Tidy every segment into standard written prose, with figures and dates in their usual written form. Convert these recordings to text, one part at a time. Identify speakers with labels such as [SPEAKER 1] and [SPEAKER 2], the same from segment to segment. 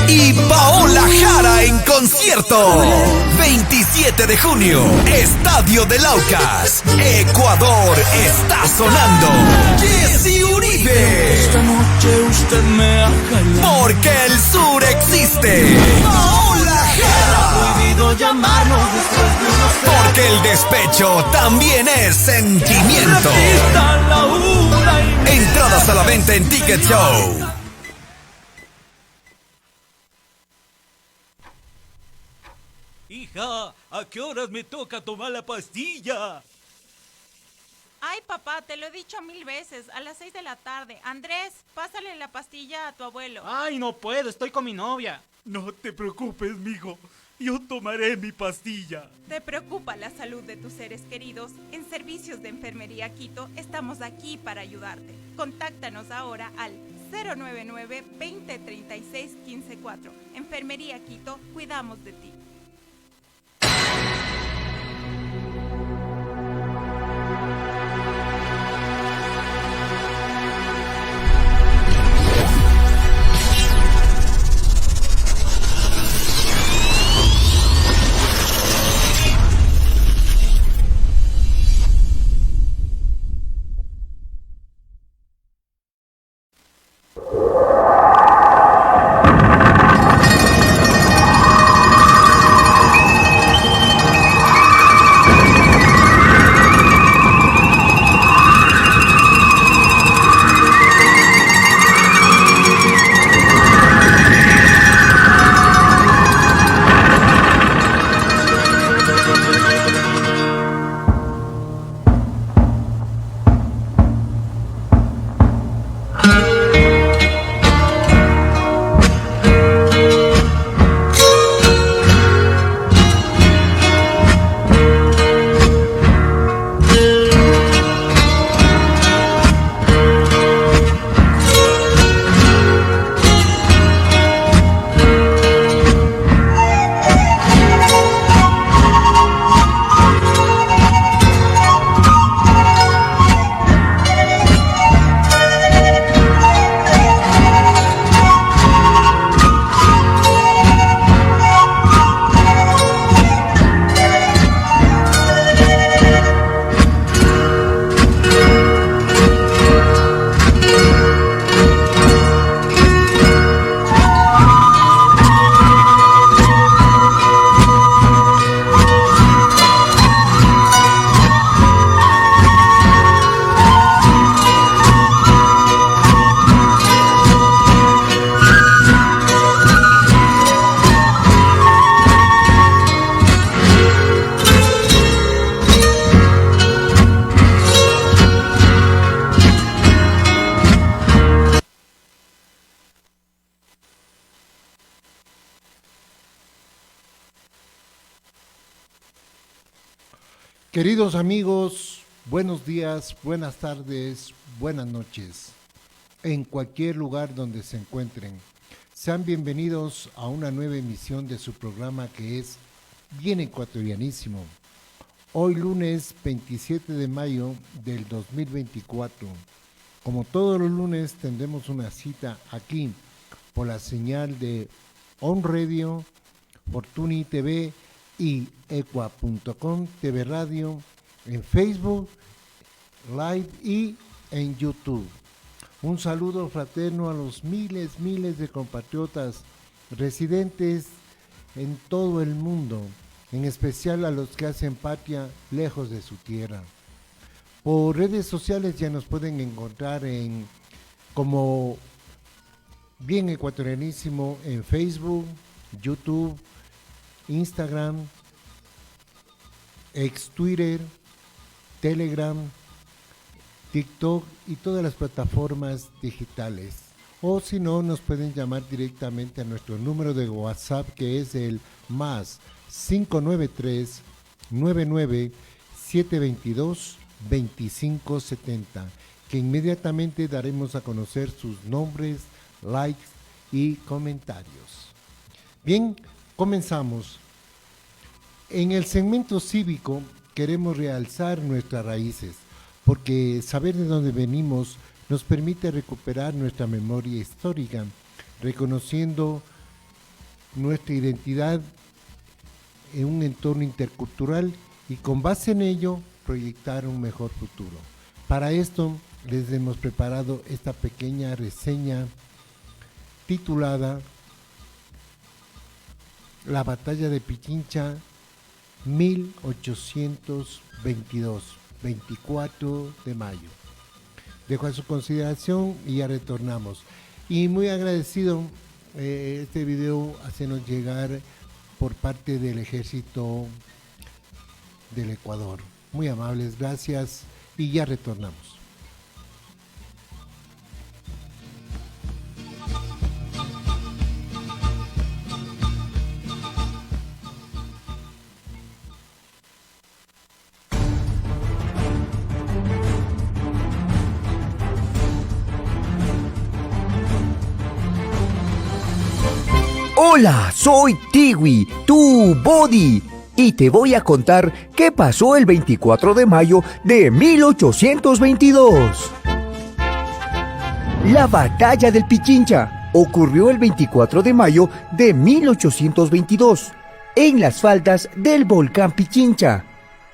[SPEAKER 1] y Paola Jara en concierto. 27 de junio, Estadio del Aucas. Ecuador está sonando. Jesse Uribe.
[SPEAKER 2] Esta noche usted me ha jalado.
[SPEAKER 1] Porque el sur existe. Paola Jara.
[SPEAKER 2] Prohibido llamarnos después de unos.
[SPEAKER 1] Porque el despecho también es sentimiento. Entradas a la venta en Ticket Show.
[SPEAKER 3] Hija, ¿a qué horas me toca tomar la pastilla?
[SPEAKER 4] Ay, papá, te lo he dicho 1000 veces, a las 6 de la tarde. Andrés, pásale la pastilla a tu abuelo.
[SPEAKER 5] Ay, no puedo, estoy con mi novia.
[SPEAKER 3] No te preocupes, mijo. Yo tomaré mi pastilla.
[SPEAKER 4] ¿Te preocupa la salud de tus seres queridos? En Servicios de Enfermería Quito estamos aquí para ayudarte. Contáctanos ahora al 099-2036-154. Enfermería Quito, cuidamos de ti.
[SPEAKER 6] Queridos amigos, buenos días, buenas tardes, buenas noches, en cualquier lugar donde se encuentren. Sean bienvenidos a una nueva emisión de su programa que es Bien Ecuatorianísimo. Hoy lunes 27 de mayo del 2024. Como todos los lunes tendremos una cita aquí por la señal de On Radio, Fortuny TV y Equa.com TV Radio, en Facebook Live y en YouTube. Un saludo fraterno a los miles de compatriotas residentes en todo el mundo, en especial a los que hacen patria lejos de su tierra. Por redes sociales ya nos pueden encontrar como Bien Ecuatorianísimo en Facebook, YouTube, Instagram, ex Twitter, Telegram, TikTok y todas las plataformas digitales. O si no, nos pueden llamar directamente a nuestro número de WhatsApp, que es el más 593 99 722 2570, que inmediatamente daremos a conocer sus nombres, likes y comentarios. Bien, comenzamos. En el segmento cívico queremos realzar nuestras raíces, porque saber de dónde venimos nos permite recuperar nuestra memoria histórica, reconociendo nuestra identidad en un entorno intercultural y con base en ello proyectar un mejor futuro. Para esto les hemos preparado esta pequeña reseña titulada La batalla de Pichincha 1822, 24 de mayo. Dejo a su consideración y ya retornamos. Y muy agradecido este video hacernos llegar por parte del Ejército del Ecuador. Muy amables, gracias y ya retornamos.
[SPEAKER 7] Hola, soy Tiwi, tu body, y te voy a contar qué pasó el 24 de mayo de 1822. La batalla del Pichincha ocurrió el 24 de mayo de 1822 en las faldas del volcán Pichincha,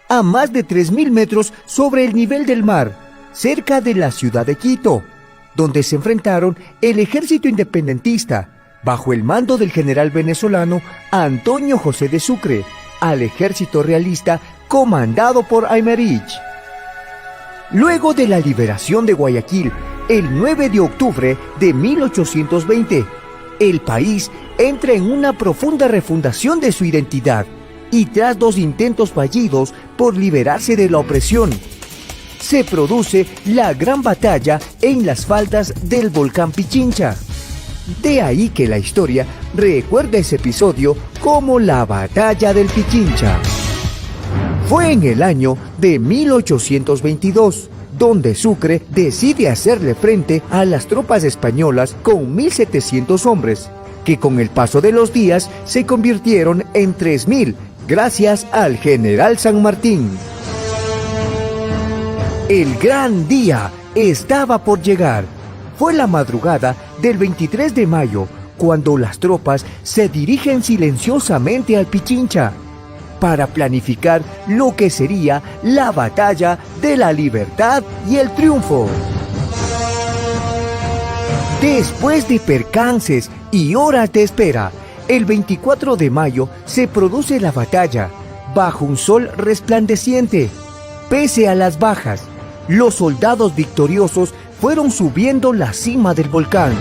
[SPEAKER 7] a más de 3.000 metros sobre el nivel del mar, cerca de la ciudad de Quito, donde se enfrentaron el ejército independentista, bajo el mando del general venezolano Antonio José de Sucre, al ejército realista comandado por Aymerich. Luego de la liberación de Guayaquil, el 9 de octubre de 1820, el país entra en una profunda refundación de su identidad y tras 2 intentos fallidos por liberarse de la opresión, se produce la gran batalla en las faldas del volcán Pichincha. De ahí que la historia recuerda ese episodio como la batalla del Pichincha. Fue en el año de 1822 donde Sucre decide hacerle frente a las tropas españolas con 1.700 hombres, que con el paso de los días se convirtieron en 3.000 gracias al general San Martín. El gran día estaba por llegar. Fue la madrugada del 23 de mayo cuando las tropas se dirigen silenciosamente al Pichincha para planificar lo que sería la batalla de la libertad y el triunfo. Después de percances y horas de espera, el 24 de mayo se produce la batalla bajo un sol resplandeciente. Pese a las bajas, los soldados victoriosos fueron subiendo la cima del volcán.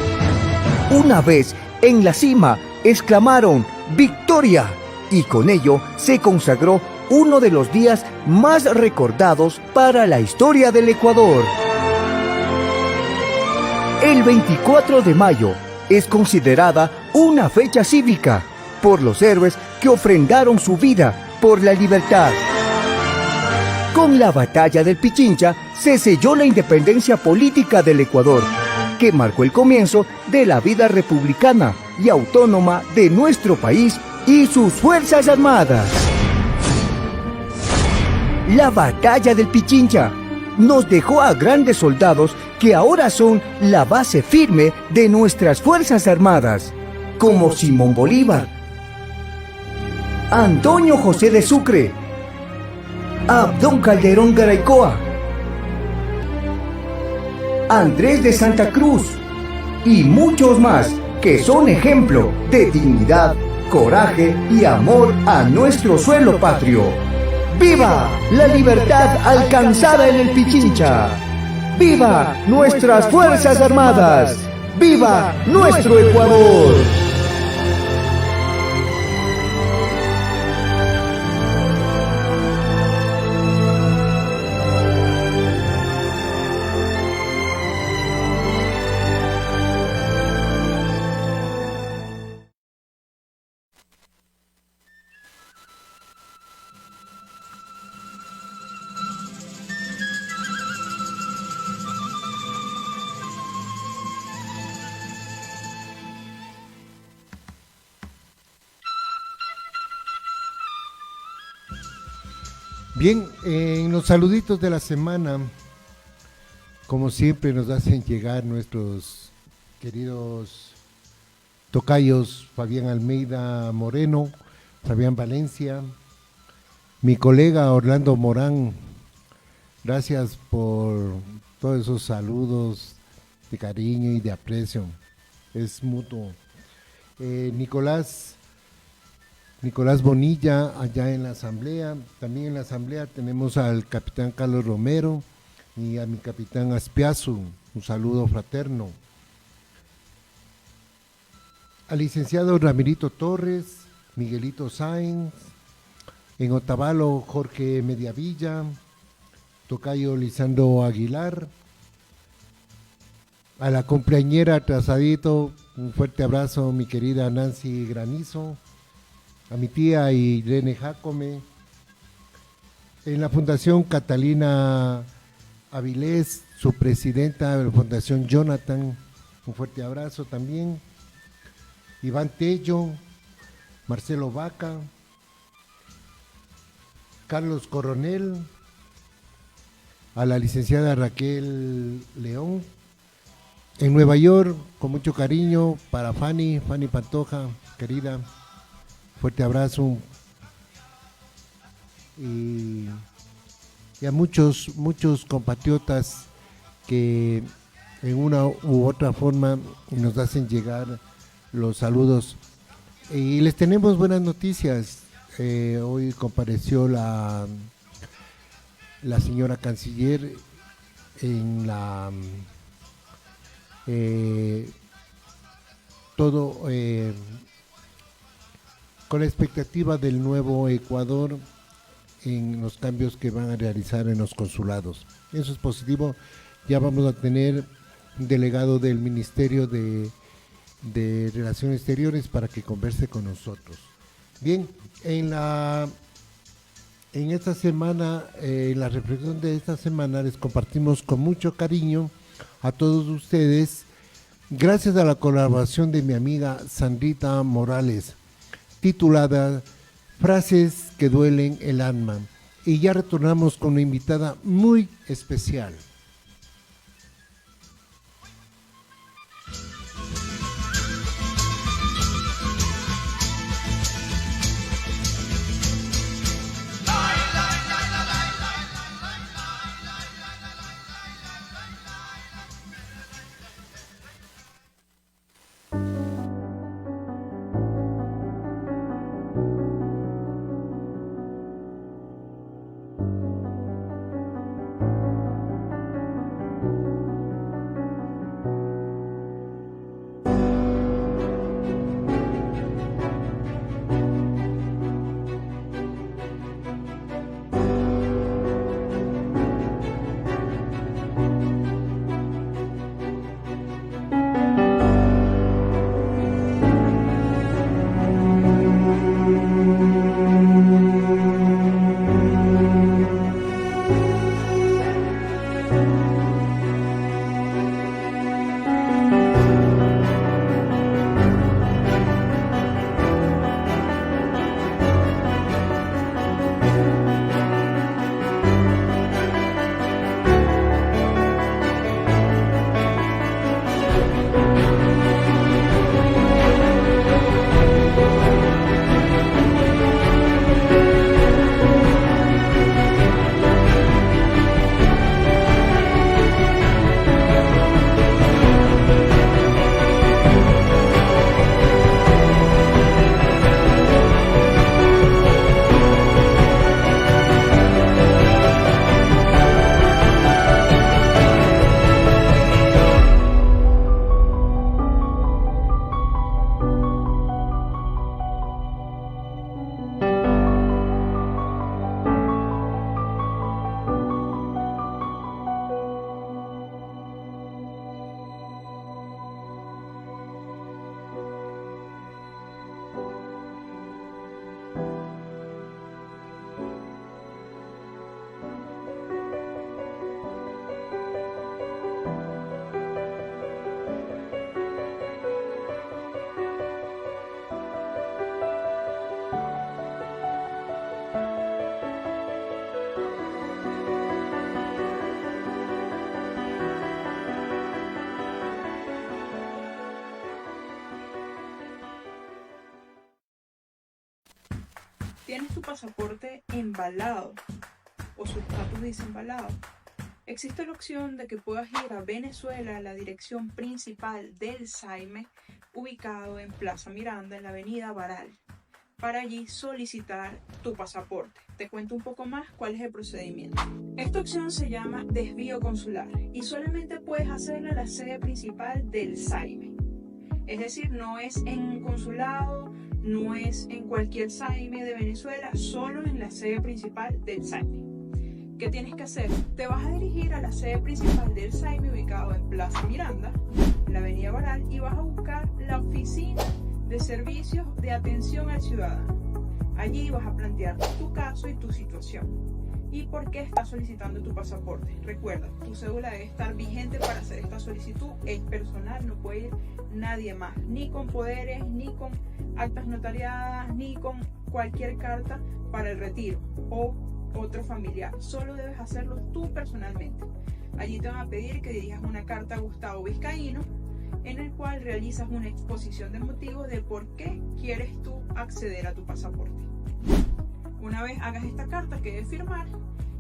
[SPEAKER 7] Una vez en la cima, exclamaron ¡Victoria! Y con ello se consagró uno de los días más recordados para la historia del Ecuador. El 24 de mayo es considerada una fecha cívica por los héroes que ofrendaron su vida por la libertad. Con la batalla del Pichincha se selló la independencia política del Ecuador, que marcó el comienzo de la vida republicana y autónoma de nuestro país y sus Fuerzas Armadas. La batalla del Pichincha nos dejó a grandes soldados que ahora son la base firme de nuestras Fuerzas Armadas, como Simón Bolívar, Antonio José de Sucre, Abdón Calderón Garaycoa, Andrés de Santa Cruz y muchos más que son ejemplo de dignidad, coraje y amor a nuestro suelo patrio. ¡Viva la libertad alcanzada en el Pichincha! ¡Viva nuestras Fuerzas Armadas! ¡Viva nuestro Ecuador!
[SPEAKER 6] Bien, en los saluditos de la semana, como siempre nos hacen llegar nuestros queridos tocayos Fabián Almeida Moreno, Fabián Valencia, mi colega Orlando Morán, gracias por todos esos saludos de cariño y de aprecio, es mutuo. Nicolás Bonilla allá en la asamblea, también en la asamblea tenemos al capitán Carlos Romero y a mi capitán Aspiazu, un saludo fraterno. Al licenciado Ramirito Torres, Miguelito Sáenz, en Otavalo Jorge Mediavilla, tocayo Lisandro Aguilar, a la cumpleañera atrasadito, un fuerte abrazo mi querida Nancy Granizo, a mi tía Irene Jácome, en la Fundación Catalina Avilés, su presidenta de la Fundación Jonathan, un fuerte abrazo también, Iván Tello, Marcelo Vaca, Carlos Coronel, a la licenciada Raquel León, en Nueva York, con mucho cariño, para Fanny Pantoja, querida, fuerte abrazo, y a muchos compatriotas que en una u otra forma nos hacen llegar los saludos. Y les tenemos buenas noticias. Hoy compareció la señora canciller en la con la expectativa del nuevo Ecuador en los cambios que van a realizar en los consulados. Eso es positivo. Ya vamos a tener un delegado del Ministerio de Relaciones Exteriores para que converse con nosotros. Bien, en esta semana, en la reflexión de esta semana, les compartimos con mucho cariño a todos ustedes, gracias a la colaboración de mi amiga Sandrita Morales, titulada Frases que duelen el alma. Y ya retornamos con una invitada muy especial.
[SPEAKER 8] tienes tu pasaporte embalado o su estatus dice embalado, existe la opción de que puedas ir a Venezuela a la dirección principal del SAIME, ubicado en Plaza Miranda, en la avenida Baral, para allí solicitar tu pasaporte. Te cuento un poco más cuál es el procedimiento. Esta opción se llama desvío consular y solamente puedes hacerla en la sede principal del SAIME. Es decir, no es en un consulado, no es en cualquier SAIME de Venezuela, solo en la sede principal del SAIME. ¿Qué tienes que hacer? Te vas a dirigir a la sede principal del SAIME ubicado en Plaza Miranda, en la avenida Baral, y vas a buscar la oficina de servicios de atención al ciudadano. Allí vas a plantear tu caso y tu situación y por qué estás solicitando tu pasaporte. Recuerda, tu cédula debe estar vigente para hacer esta solicitud, es personal, no puede ir nadie más, ni con poderes, ni con actas notariadas, ni con cualquier carta para el retiro o otro familiar. Solo debes hacerlo tú personalmente. Allí te van a pedir que dirijas una carta a Gustavo Vizcaíno, en el cual realizas una exposición de motivos de por qué quieres tú acceder a tu pasaporte. Una vez hagas esta carta que debes firmar,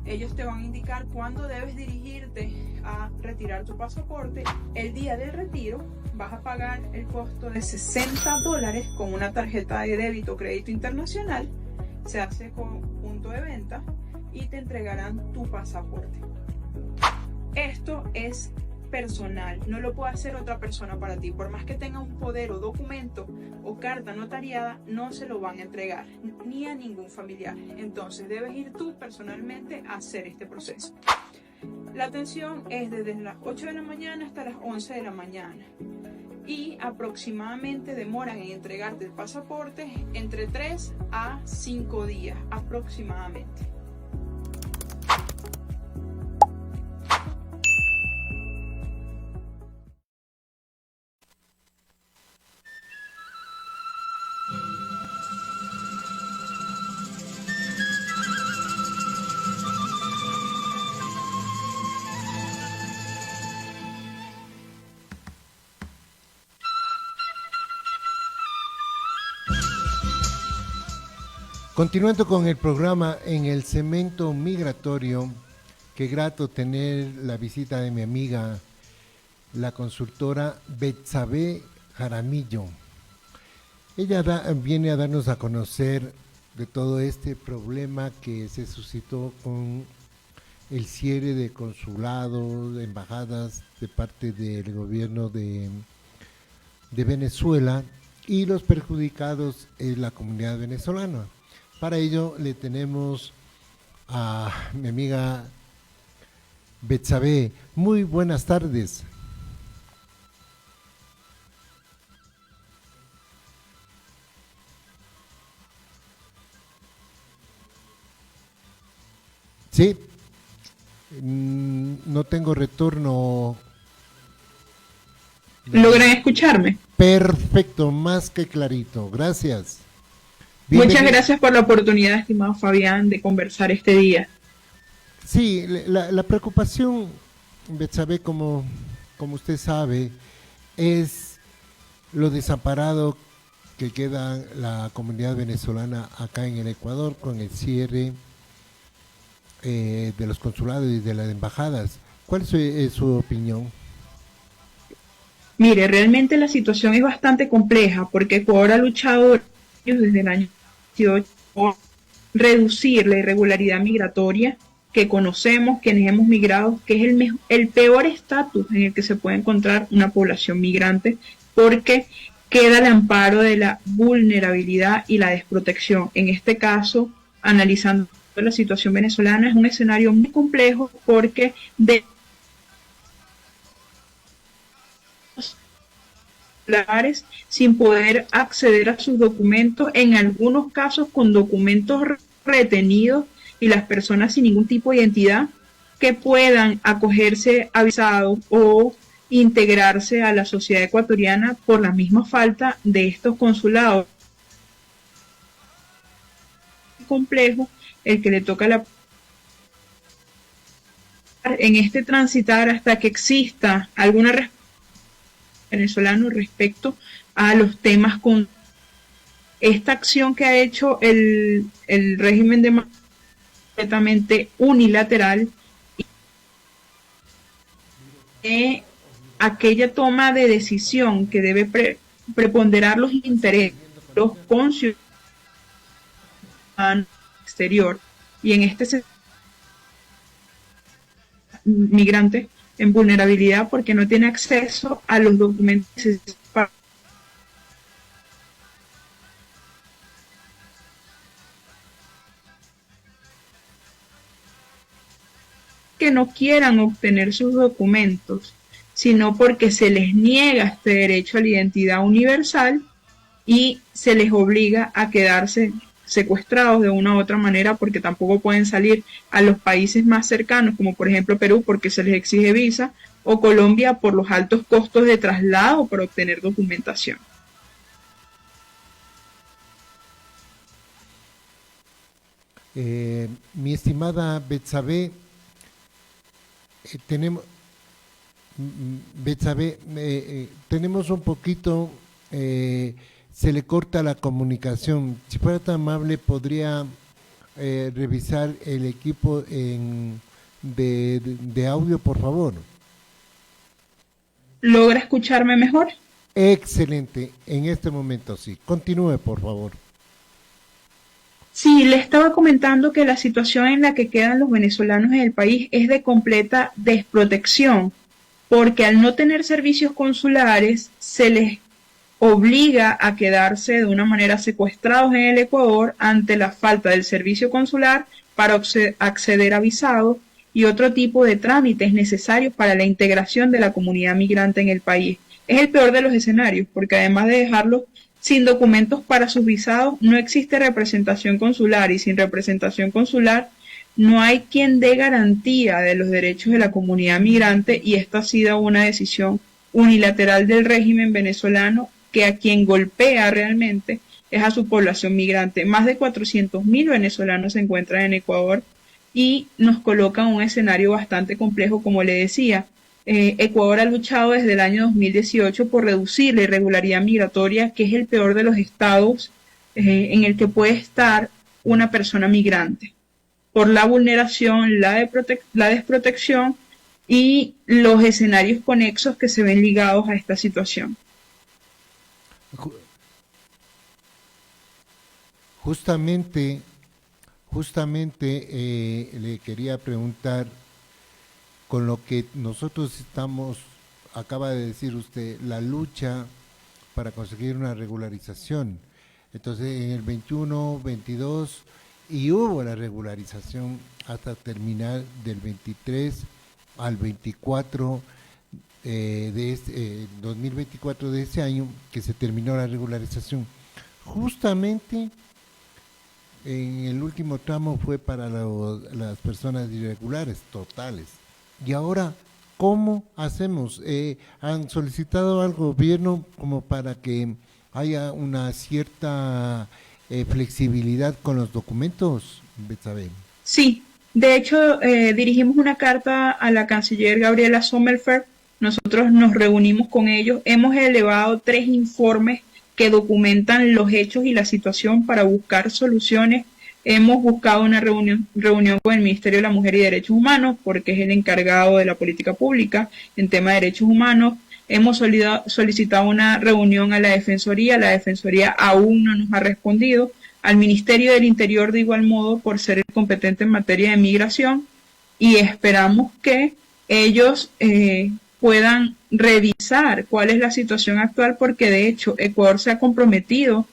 [SPEAKER 8] ellos te van a indicar cuándo debes dirigirte a retirar tu pasaporte. El día del retiro vas a pagar el costo de $60 con una tarjeta de débito o crédito internacional. Se hace con punto de venta y te entregarán tu pasaporte. Esto es personal, no lo puede hacer otra persona para ti. Por más que tenga un poder o documento o carta notariada, no se lo van a entregar ni a ningún familiar. Entonces debes ir tú personalmente a hacer este proceso. La atención es desde las 8 de la mañana hasta las 11 de la mañana y aproximadamente demoran en entregarte el pasaporte entre 3 a 5 días aproximadamente.
[SPEAKER 6] Continuando con el programa en el segmento migratorio, qué grato tener la visita de mi amiga, la consultora Betsabe Jaramillo. Ella viene a darnos a conocer de todo este problema que se suscitó con el cierre de consulados, de embajadas de parte del gobierno de Venezuela y los perjudicados en la comunidad venezolana. Para ello le tenemos a mi amiga Betsabe. Muy buenas tardes. Sí, no tengo retorno.
[SPEAKER 8] ¿Logran escucharme?
[SPEAKER 6] Perfecto, más que clarito. Gracias.
[SPEAKER 8] Muchas gracias por la oportunidad, estimado Fabián, de conversar este día.
[SPEAKER 6] Sí, la preocupación, Betsabe, como usted sabe, es lo desamparado que queda la comunidad venezolana acá en el Ecuador con el cierre de los consulados y de las embajadas. ¿Cuál es su opinión?
[SPEAKER 8] Mire, realmente la situación es bastante compleja porque Ecuador ha luchado desde el año 18 por reducir la irregularidad migratoria que conocemos, quienes hemos migrado, que es el peor estatus en el que se puede encontrar una población migrante, porque queda el amparo de la vulnerabilidad y la desprotección. En este caso, analizando la situación venezolana, es un escenario muy complejo porque sin poder acceder a sus documentos, en algunos casos con documentos retenidos y las personas sin ningún tipo de identidad que puedan acogerse a visados o integrarse a la sociedad ecuatoriana por la misma falta de estos consulados. Complejo el que le toca en este transitar hasta que exista alguna respuesta venezolana respecto a los temas con esta acción que ha hecho el régimen de Maduro completamente unilateral, aquella toma de decisión que debe preponderar los intereses de los conciudadanos exterior, y en este sentido migrantes en vulnerabilidad porque no tiene acceso a los documentos para que no quieran obtener sus documentos, sino porque se les niega este derecho a la identidad universal y se les obliga a quedarse secuestrados de una u otra manera, porque tampoco pueden salir a los países más cercanos, como por ejemplo Perú, porque se les exige visa, o Colombia por los altos costos de traslado para obtener documentación.
[SPEAKER 6] Mi estimada Betsabe, tenemos un poquito, se le corta la comunicación. Si fuera tan amable, podría revisar el equipo de audio, por favor.
[SPEAKER 8] ¿Logra escucharme mejor?
[SPEAKER 6] Excelente, en este momento sí. Continúe, por favor.
[SPEAKER 8] Sí, le estaba comentando que la situación en la que quedan los venezolanos en el país es de completa desprotección, porque al no tener servicios consulares se les obliga a quedarse de una manera secuestrados en el Ecuador ante la falta del servicio consular para acceder a visados y otro tipo de trámites necesarios para la integración de la comunidad migrante en el país. Es el peor de los escenarios, porque además de dejarlos sin documentos para sus visados, no existe representación consular, y sin representación consular no hay quien dé garantía de los derechos de la comunidad migrante, y esta ha sido una decisión unilateral del régimen venezolano, que a quien golpea realmente es a su población migrante. Más de 400.000 venezolanos se encuentran en Ecuador y nos coloca en un escenario bastante complejo, como le decía. Ecuador ha luchado desde el año 2018 por reducir la irregularidad migratoria, que es el peor de los estados en el que puede estar una persona migrante, por la vulneración, la desprotección y los escenarios conexos que se ven ligados a esta situación.
[SPEAKER 6] Justamente le quería preguntar, con lo que nosotros estamos, acaba de decir usted, la lucha para conseguir una regularización. Entonces, en el 21, 22, y hubo la regularización hasta terminar del 23 al 24 de 2024 de ese año, que se terminó la regularización. Justamente en el último tramo fue para las personas irregulares totales. Y ahora, ¿cómo hacemos? ¿Han solicitado al gobierno como para que haya una cierta flexibilidad con los documentos, Betsabe?
[SPEAKER 8] Sí, de hecho dirigimos una carta a la canciller Gabriela Sommerfeld. Nosotros nos reunimos con ellos, hemos elevado 3 informes que documentan los hechos y la situación para buscar soluciones. Hemos buscado una reunión con el Ministerio de la Mujer y Derechos Humanos, porque es el encargado de la política pública en tema de derechos humanos. Hemos solicitado una reunión a la Defensoría aún no nos ha respondido, al Ministerio del Interior de igual modo, por ser el competente en materia de migración, y esperamos que ellos puedan revisar cuál es la situación actual, porque de hecho Ecuador se ha comprometido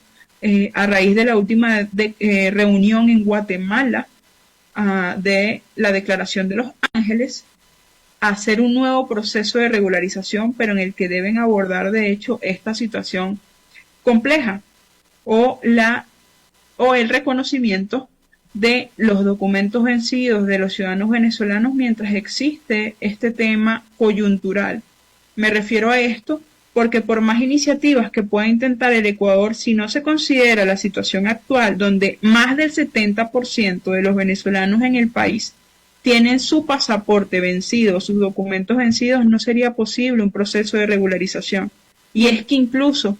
[SPEAKER 8] a raíz de la última reunión en Guatemala de la Declaración de los Ángeles, a hacer un nuevo proceso de regularización, pero en el que deben abordar de hecho esta situación compleja o el reconocimiento de los documentos vencidos de los ciudadanos venezolanos mientras existe este tema coyuntural. Me refiero a esto porque por más iniciativas que pueda intentar el Ecuador, si no se considera la situación actual, donde más del 70% de los venezolanos en el país tienen su pasaporte vencido, sus documentos vencidos, no sería posible un proceso de regularización. Y es que incluso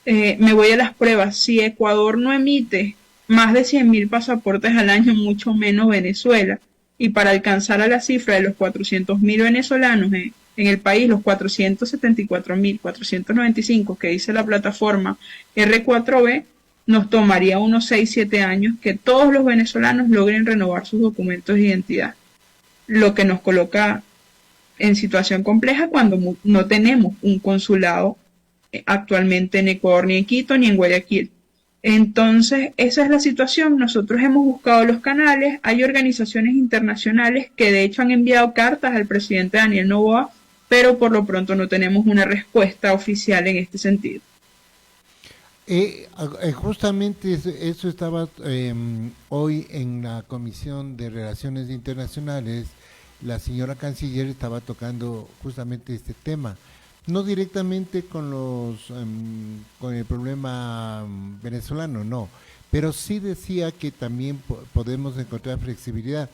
[SPEAKER 8] Me voy a las pruebas. Si Ecuador no emite más de 100.000 pasaportes al año, mucho menos Venezuela, y para alcanzar a la cifra de los 400.000 venezolanos en el país, los 474.495 que dice la plataforma R4B, nos tomaría unos 6-7 años que todos los venezolanos logren renovar sus documentos de identidad, lo que nos coloca en situación compleja cuando no tenemos un consulado actualmente en Ecuador, ni en Quito, ni en Guayaquil. Entonces, esa es la situación. Nosotros hemos buscado los canales, hay organizaciones internacionales que de hecho han enviado cartas al presidente Daniel Noboa, pero por lo pronto no tenemos una respuesta oficial en este sentido.
[SPEAKER 6] Justamente eso estaba hoy en la Comisión de Relaciones Internacionales. La señora canciller estaba tocando justamente este tema, no directamente con con el problema venezolano, no, pero sí decía que también podemos encontrar flexibilidad,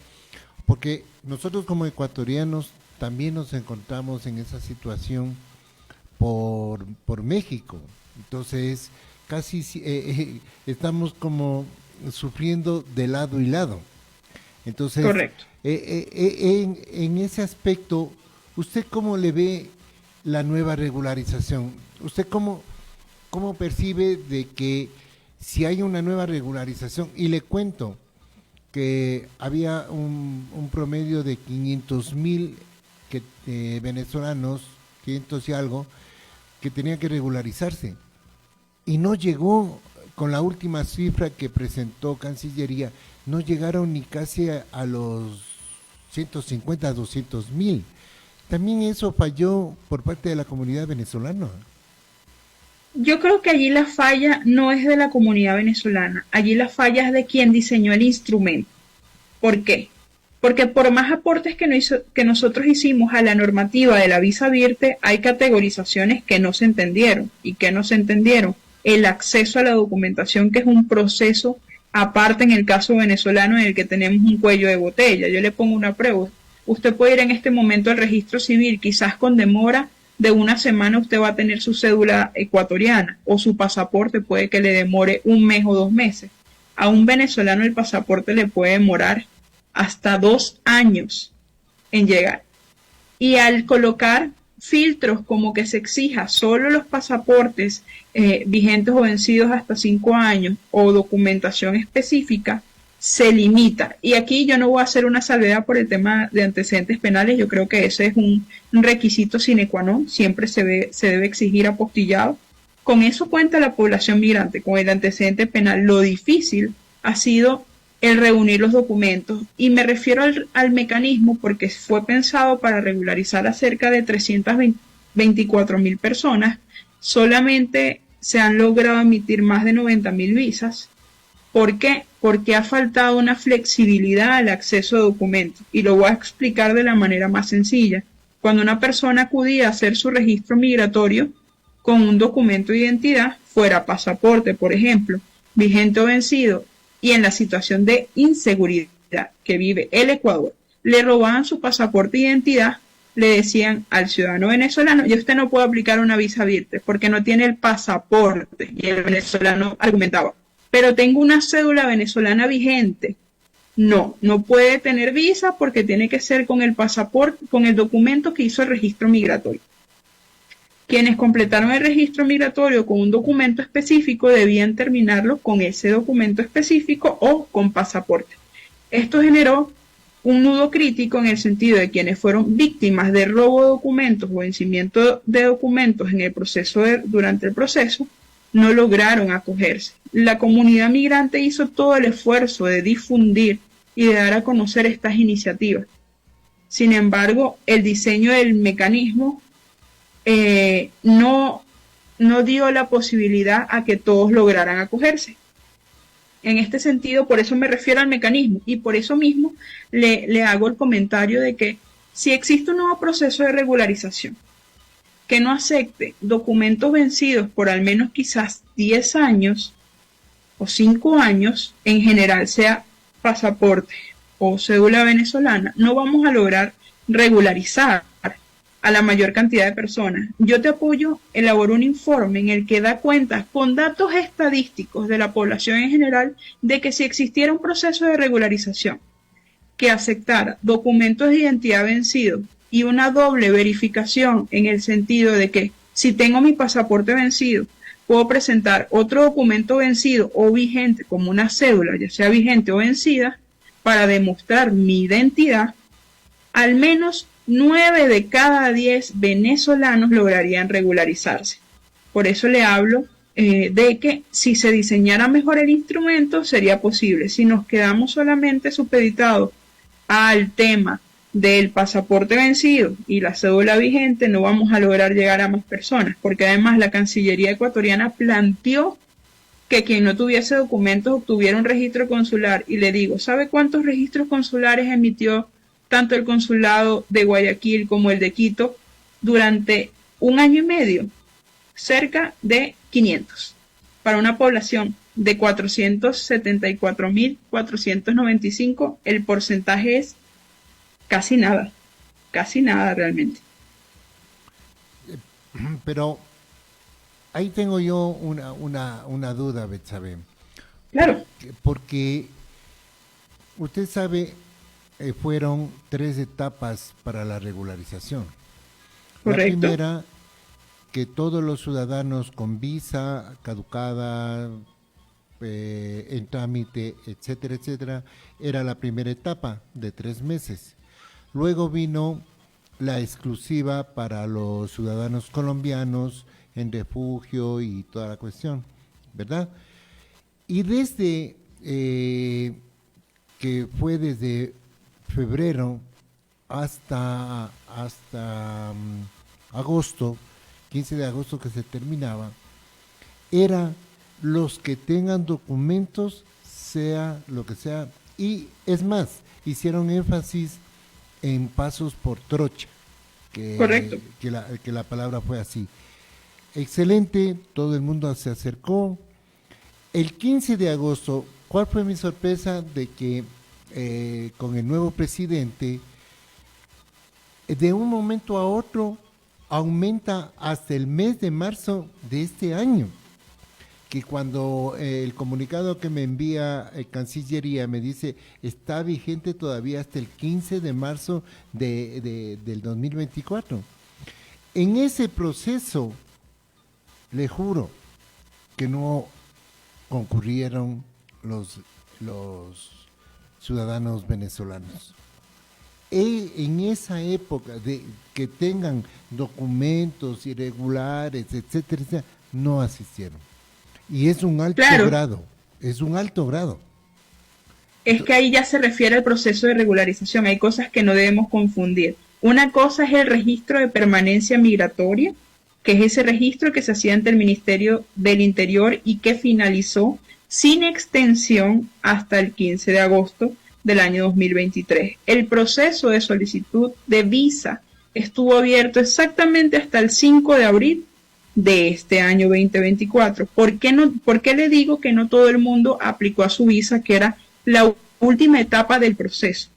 [SPEAKER 6] porque nosotros como ecuatorianos también nos encontramos en esa situación por México. Entonces casi estamos como sufriendo de lado y lado. Entonces,
[SPEAKER 8] correcto.
[SPEAKER 6] En ese aspecto, ¿usted cómo le ve la nueva regularización? ¿Usted cómo percibe de que si hay una nueva regularización? Y le cuento que había un promedio de 500.000 venezolanos, 500 y algo, que tenían que regularizarse. Y no llegó, con la última cifra que presentó Cancillería, no llegaron ni casi a los 150, 200.000. También eso falló por parte de la comunidad venezolana.
[SPEAKER 8] Yo creo que allí la falla no es de la comunidad venezolana, allí la falla es de quien diseñó el instrumento. ¿Por qué? Porque por más aportes que nosotros hicimos a la normativa de la visa Virte, hay categorizaciones que no se entendieron. ¿Y que no se entendieron? El acceso a la documentación, que es un proceso aparte en el caso venezolano en el que tenemos un cuello de botella. Yo le pongo una prueba. Usted puede ir en este momento al registro civil, quizás con demora de una semana usted va a tener su cédula ecuatoriana o su pasaporte puede que le demore 1 mes o 2 meses. A un venezolano el pasaporte le puede demorar hasta 2 años en llegar. Y al colocar filtros como que se exija solo los pasaportes vigentes o vencidos hasta 5 años o documentación específica, se limita. Y aquí yo no voy a hacer una salvedad por el tema de antecedentes penales, yo creo que ese es un requisito sine qua non, siempre se debe exigir apostillado. Con eso cuenta la población migrante, con el antecedente penal. Lo difícil ha sido el reunir los documentos, y me refiero al mecanismo porque fue pensado para regularizar a cerca de 324.000 personas, solamente se han logrado emitir más de 90.000 visas. ¿Por qué? Porque ha faltado una flexibilidad al acceso a documentos, y lo voy a explicar de la manera más sencilla. Cuando una persona acudía a hacer su registro migratorio con un documento de identidad, fuera pasaporte, por ejemplo, vigente o vencido, y en la situación de inseguridad que vive el Ecuador, le robaban su pasaporte de identidad, le decían al ciudadano venezolano, y usted no puede aplicar una visa Virte porque no tiene el pasaporte, y el venezolano argumentaba, pero tengo una cédula venezolana vigente. No puede tener visa porque tiene que ser con el pasaporte, con el documento que hizo el registro migratorio. Quienes completaron el registro migratorio con un documento específico debían terminarlo con ese documento específico o con pasaporte. Esto generó un nudo crítico en el sentido de quienes fueron víctimas de robo de documentos o vencimiento de documentos en el proceso durante el proceso, no lograron acogerse. La comunidad migrante hizo todo el esfuerzo de difundir y de dar a conocer estas iniciativas. Sin embargo, el diseño del mecanismo no dio la posibilidad a que todos lograran acogerse. En este sentido, por eso me refiero al mecanismo, y por eso mismo le hago el comentario de que si existe un nuevo proceso de regularización que no acepte documentos vencidos por al menos quizás 10 años o 5 años, en general sea pasaporte o cédula venezolana, no vamos a lograr regularizar a la mayor cantidad de personas. Yo te apoyo, elaboro un informe en el que da cuenta con datos estadísticos de la población en general de que si existiera un proceso de regularización que aceptara documentos de identidad vencidos y una doble verificación en el sentido de que si tengo mi pasaporte vencido, puedo presentar otro documento vencido o vigente como una cédula, ya sea vigente o vencida, para demostrar mi identidad, al menos 9 de cada 10 venezolanos lograrían regularizarse. Por eso le hablo de que si se diseñara mejor el instrumento sería posible. Si nos quedamos solamente supeditados al tema del pasaporte vencido y la cédula vigente, no vamos a lograr llegar a más personas, porque además la Cancillería ecuatoriana planteó que quien no tuviese documentos obtuviera un registro consular, y le digo, ¿sabe cuántos registros consulares emitió tanto el consulado de Guayaquil como el de Quito durante un año y medio? Cerca de 500, para una población de 474.495, el porcentaje es casi nada realmente.
[SPEAKER 6] Pero ahí tengo yo una duda, Betsabe.
[SPEAKER 8] Claro.
[SPEAKER 6] Porque usted sabe, fueron 3 etapas para la regularización.
[SPEAKER 8] Correcto.
[SPEAKER 6] La primera, que todos los ciudadanos con visa caducada, en trámite, etcétera, etcétera, era la primera etapa de 3 meses. Luego vino la exclusiva para los ciudadanos colombianos en refugio y toda la cuestión, ¿verdad? Y desde que fue desde febrero hasta agosto, 15 de agosto que se terminaba, era los que tengan documentos, sea lo que sea, y es más, hicieron énfasis en pasos por trocha,
[SPEAKER 8] Correcto.
[SPEAKER 6] que la palabra fue así. Excelente, todo el mundo se acercó. El 15 de agosto, ¿cuál fue mi sorpresa? De que con el nuevo presidente, de un momento a otro, aumenta hasta el mes de marzo de este año, que cuando el comunicado que me envía Cancillería me dice está vigente todavía hasta el 15 de marzo del 2024. En ese proceso, le juro que no concurrieron los ciudadanos venezolanos. En esa época de que tengan documentos irregulares, etcétera, etcétera, no asistieron. Y es un alto grado, es un alto grado.
[SPEAKER 8] Es que ahí ya se refiere al proceso de regularización. Hay cosas que no debemos confundir. Una cosa es el registro de permanencia migratoria, que es ese registro que se hacía ante el Ministerio del Interior y que finalizó sin extensión hasta el 15 de agosto del año 2023. El proceso de solicitud de visa estuvo abierto exactamente hasta el 5 de abril de este año 2024. ¿Por qué le digo que no todo el mundo aplicó a su visa, que era la última etapa del proceso?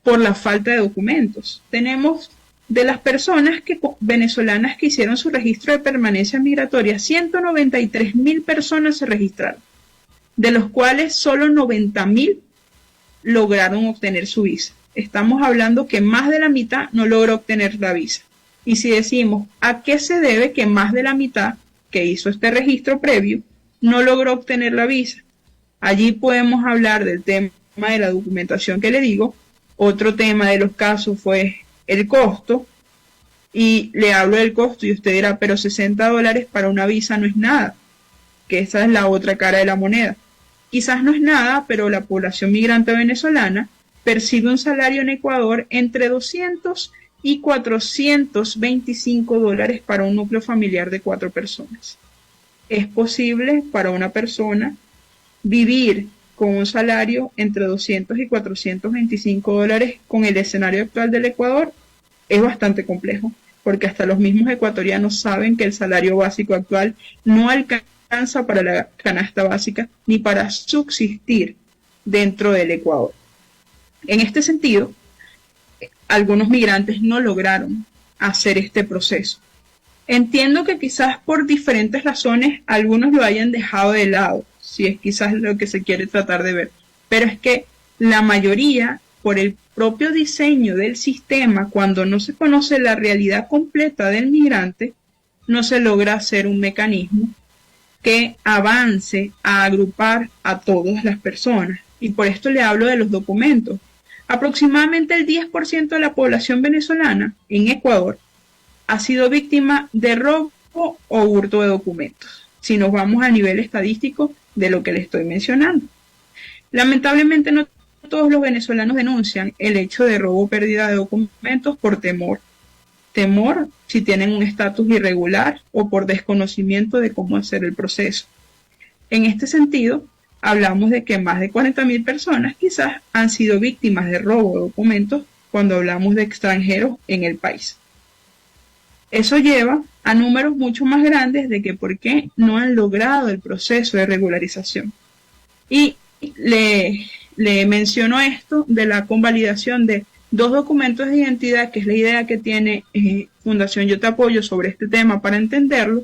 [SPEAKER 8] Por la falta de documentos. Tenemos de las personas venezolanas que hicieron su registro de permanencia migratoria, 193.000 personas se registraron, de los cuales solo 90.000 lograron obtener su visa. Estamos hablando que más de la mitad no logró obtener la visa. Y si decimos, ¿a qué se debe que más de la mitad que hizo este registro previo no logró obtener la visa? Allí podemos hablar del tema de la documentación que le digo. Otro tema de los casos fue el costo, y le hablo del costo y usted dirá, pero $60 para una visa no es nada, que esa es la otra cara de la moneda. Quizás no es nada, pero la población migrante venezolana percibe un salario en Ecuador entre $200 y $425 para un núcleo familiar de 4 personas. Es posible para una persona vivir con un salario entre $200 y $425 con el escenario actual del Ecuador. Es bastante complejo, porque hasta los mismos ecuatorianos saben que el salario básico actual no alcanza para la canasta básica ni para subsistir dentro del Ecuador. En este sentido, algunos migrantes no lograron hacer este proceso. Entiendo que quizás por diferentes razones algunos lo hayan dejado de lado, si es quizás lo que se quiere tratar de ver, pero es que la mayoría, por el propio diseño del sistema, cuando no se conoce la realidad completa del migrante, no se logra hacer un mecanismo que avance a agrupar a todas las personas. Y por esto le hablo de los documentos. Aproximadamente el 10% de la población venezolana en Ecuador ha sido víctima de robo o hurto de documentos, si nos vamos a nivel estadístico de lo que le estoy mencionando. Lamentablemente no todos los venezolanos denuncian el hecho de robo o pérdida de documentos por temor. Temor si tienen un estatus irregular o por desconocimiento de cómo hacer el proceso. En este sentido, hablamos de que más de 40.000 personas quizás han sido víctimas de robo de documentos cuando hablamos de extranjeros en el país. Eso lleva a números mucho más grandes de que por qué no han logrado el proceso de regularización. Y le menciono esto de la convalidación de 2 documentos de identidad, que es la idea que tiene Fundación Yo Te Apoyo sobre este tema para entenderlo,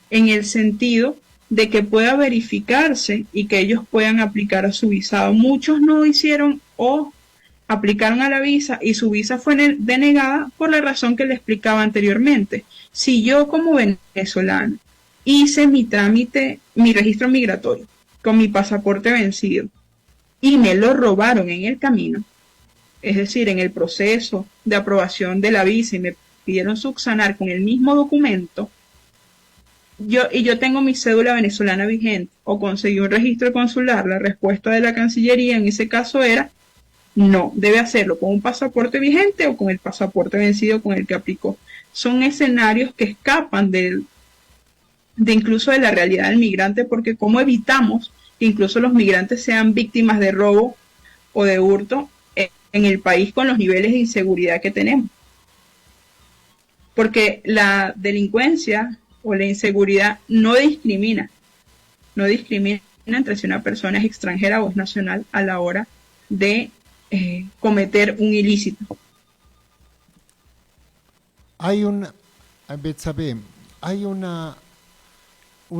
[SPEAKER 8] en el sentido de que pueda verificarse y que ellos puedan aplicar a su visado. Muchos no hicieron o aplicaron a la visa y su visa fue denegada por la razón que le explicaba anteriormente. Si yo como venezolano hice mi trámite, mi registro migratorio con mi pasaporte vencido y me lo robaron en el camino, es decir, en el proceso de aprobación de la visa y me pidieron subsanar con el mismo documento, yo tengo mi cédula venezolana vigente o conseguí un registro consular, la respuesta de la Cancillería en ese caso era no, debe hacerlo con un pasaporte vigente o con el pasaporte vencido con el que aplicó. Son escenarios que escapan de incluso de la realidad del migrante, porque ¿cómo evitamos que incluso los migrantes sean víctimas de robo o de hurto en el país con los niveles de inseguridad que tenemos? Porque la delincuencia o la inseguridad no discrimina entre si una persona es extranjera o es nacional a la hora de cometer un ilícito.
[SPEAKER 6] Hay una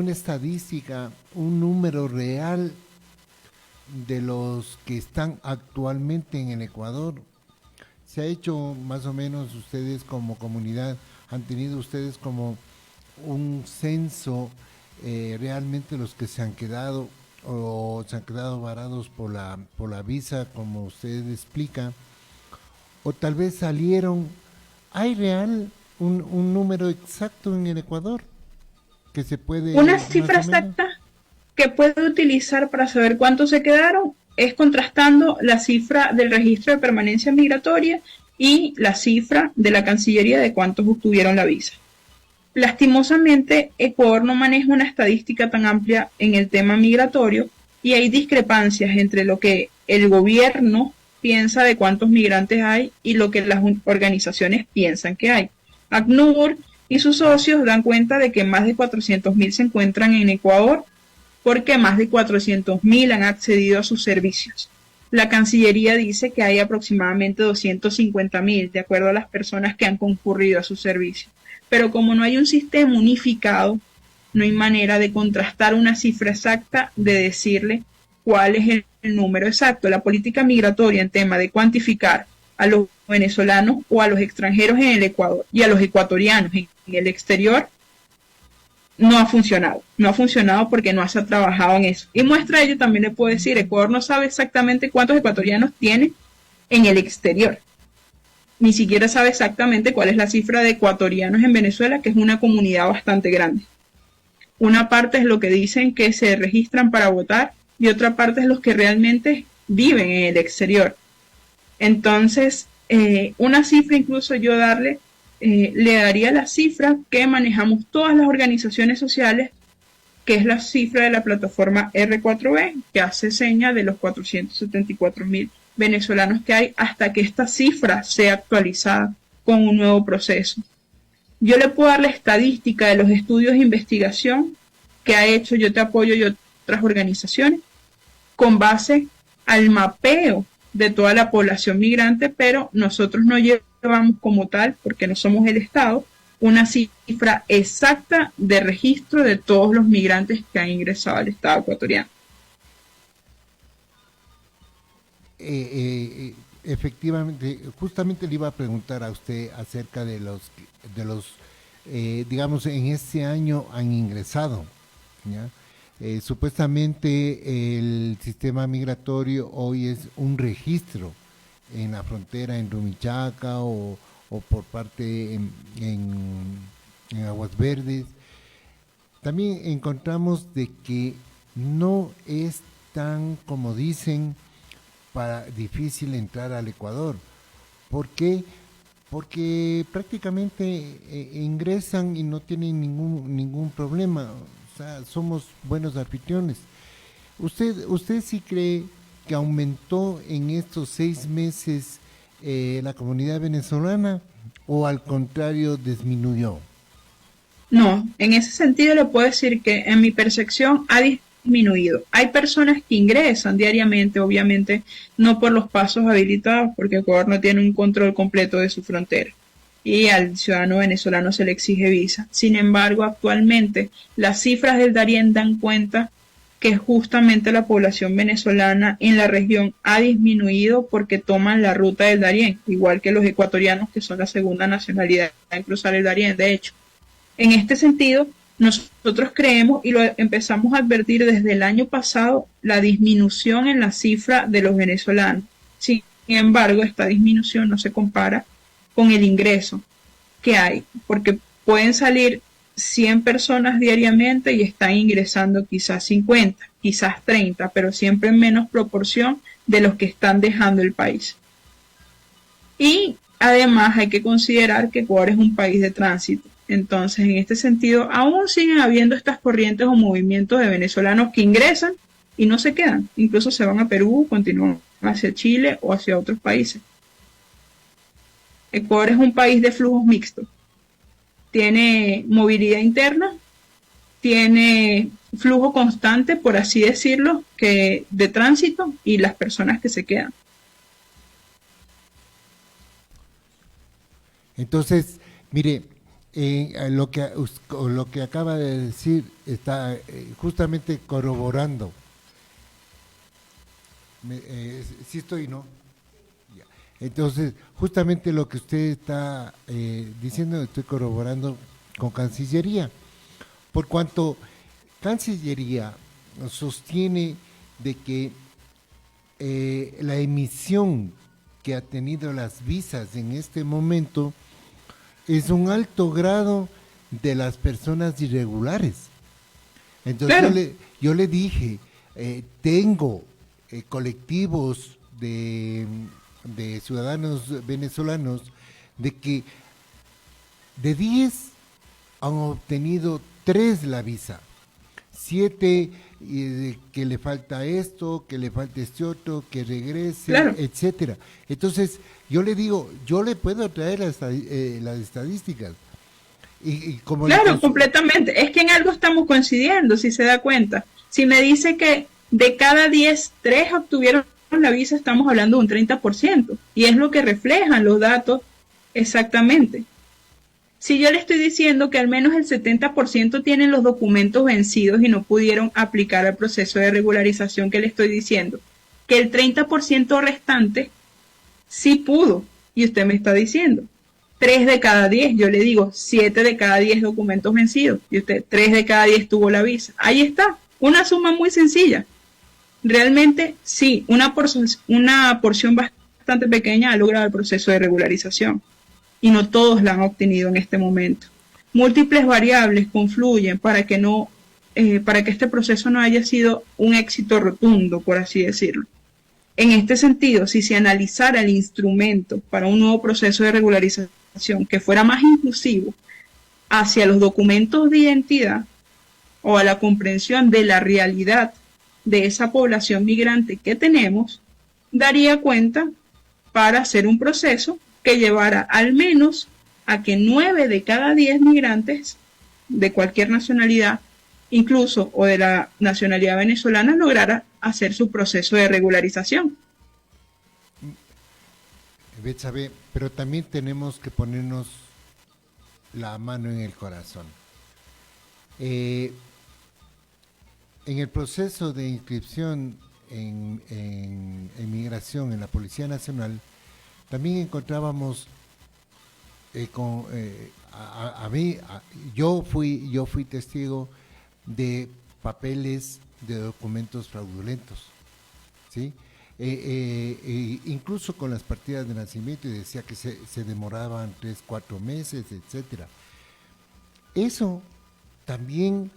[SPEAKER 6] estadística, un número real de los que están actualmente en el Ecuador. Se ha hecho más o menos, ustedes como comunidad, han tenido ustedes como un censo, realmente los que se han quedado o se han quedado varados por la visa, como usted explica, o tal vez salieron. ¿Hay real un número exacto en el Ecuador que se puede...
[SPEAKER 8] Una cifra exacta que puede utilizar para saber cuántos se quedaron es contrastando la cifra del registro de permanencia migratoria y la cifra de la Cancillería de cuántos obtuvieron la visa. Lastimosamente, Ecuador no maneja una estadística tan amplia en el tema migratorio y hay discrepancias entre lo que el gobierno piensa de cuántos migrantes hay y lo que las organizaciones piensan que hay. ACNUR y sus socios dan cuenta de que más de 400.000 se encuentran en Ecuador porque más de 400.000 han accedido a sus servicios. La Cancillería dice que hay aproximadamente 250.000 de acuerdo a las personas que han concurrido a sus servicios. Pero como no hay un sistema unificado, no hay manera de contrastar una cifra exacta, de decirle cuál es el número exacto. La política migratoria en tema de cuantificar a los venezolanos o a los extranjeros en el Ecuador y a los ecuatorianos en el exterior no ha funcionado. No ha funcionado porque no se ha trabajado en eso. Y muestra de ello también le puedo decir, Ecuador no sabe exactamente cuántos ecuatorianos tiene en el exterior. Ni siquiera sabe exactamente cuál es la cifra de ecuatorianos en Venezuela, que es una comunidad bastante grande. Una parte es lo que dicen que se registran para votar y otra parte es los que realmente viven en el exterior. Entonces, una cifra incluso yo le daría la cifra que manejamos todas las organizaciones sociales, que es la cifra de la plataforma R4B, que hace seña de los 474.000 venezolanos que hay hasta que esta cifra sea actualizada con un nuevo proceso. Yo le puedo dar la estadística de los estudios de investigación que ha hecho Yo Te Apoyo y otras organizaciones con base al mapeo de toda la población migrante, pero nosotros no llevamos como tal, porque no somos el Estado, una cifra exacta de registro de todos los migrantes que han ingresado al Estado ecuatoriano.
[SPEAKER 6] Efectivamente, justamente le iba a preguntar a usted acerca de los digamos, en este año han ingresado, ¿ya? Supuestamente el sistema migratorio hoy es un registro en la frontera en Rumichaca o por parte en Aguas Verdes. También encontramos de que no es tan, como dicen, difícil entrar al Ecuador. ¿Por qué? Porque prácticamente ingresan y no tienen ningún problema. O sea, somos buenos anfitriones. ¿Usted sí cree que aumentó en estos 6 meses la comunidad venezolana o al contrario disminuyó?
[SPEAKER 8] No, en ese sentido le puedo decir que en mi percepción ha disminuido. Hay personas que ingresan diariamente, obviamente no por los pasos habilitados, porque Ecuador no tiene un control completo de su frontera y al ciudadano venezolano se le exige visa. Sin embargo, actualmente las cifras del Darién dan cuenta que justamente la población venezolana en la región ha disminuido porque toman la ruta del Darién, igual que los ecuatorianos, que son la segunda nacionalidad en cruzar el Darién. De hecho, en este sentido, nosotros creemos y lo empezamos a advertir desde el año pasado, la disminución en la cifra de los venezolanos. Sin embargo, esta disminución no se compara con el ingreso que hay, porque pueden salir 100 personas diariamente y están ingresando quizás 50, quizás 30, pero siempre en menos proporción de los que están dejando el país. Y además hay que considerar que Ecuador es un país de tránsito. Entonces, en este sentido, aún siguen habiendo estas corrientes o movimientos de venezolanos que ingresan y no se quedan. Incluso se van a Perú, continúan hacia Chile o hacia otros países. Ecuador es un país de flujos mixtos. Tiene movilidad interna, tiene flujo constante, por así decirlo, que de tránsito y las personas que se quedan.
[SPEAKER 6] Entonces, mire, lo que acaba de decir está justamente corroborando. ¿Sí estoy, no? Ya. Entonces, justamente lo que usted está diciendo, estoy corroborando con Cancillería, por cuanto Cancillería sostiene de que la emisión que ha tenido las visas en este momento es un alto grado de las personas irregulares. Entonces claro, yo le dije, tengo colectivos de ciudadanos venezolanos de que de 10 han obtenido 3 la visa, 7 que le falta esto, que le falta este otro, que regrese, claro, etcétera. Entonces, yo le digo, yo le puedo traer las estadísticas. Y como
[SPEAKER 8] claro, completamente. Es que en algo estamos coincidiendo, si se da cuenta. Si me dice que de cada 10, 3 obtuvieron la visa, estamos hablando de un 30%. Y es lo que reflejan los datos exactamente. Si yo le estoy diciendo que al menos el 70% tienen los documentos vencidos y no pudieron aplicar el proceso de regularización que le estoy diciendo, que el 30% restante sí pudo, y usted me está diciendo 3 de cada 10, yo le digo 7 de cada 10 documentos vencidos, y usted 3 de cada 10 tuvo la visa. Ahí está, una suma muy sencilla. Realmente sí, una porción bastante pequeña ha logrado el proceso de regularización, y no todos la han obtenido en este momento. Múltiples variables confluyen para que este proceso no haya sido un éxito rotundo, por así decirlo. En este sentido, si se analizara el instrumento para un nuevo proceso de regularización que fuera más inclusivo hacia los documentos de identidad o a la comprensión de la realidad de esa población migrante que tenemos, daría cuenta para hacer un proceso que llevara al menos a que 9 de cada 10 migrantes de cualquier nacionalidad, incluso o de la nacionalidad venezolana, lograra hacer su proceso de regularización.
[SPEAKER 6] Betsabe, pero también tenemos que ponernos la mano en el corazón. En el proceso de inscripción en migración en la Policía Nacional, también encontrábamos yo fui testigo de papeles de documentos fraudulentos, ¿sí? Incluso con las partidas de nacimiento, y decía que se demoraban 3, 4 meses, etcétera. Eso también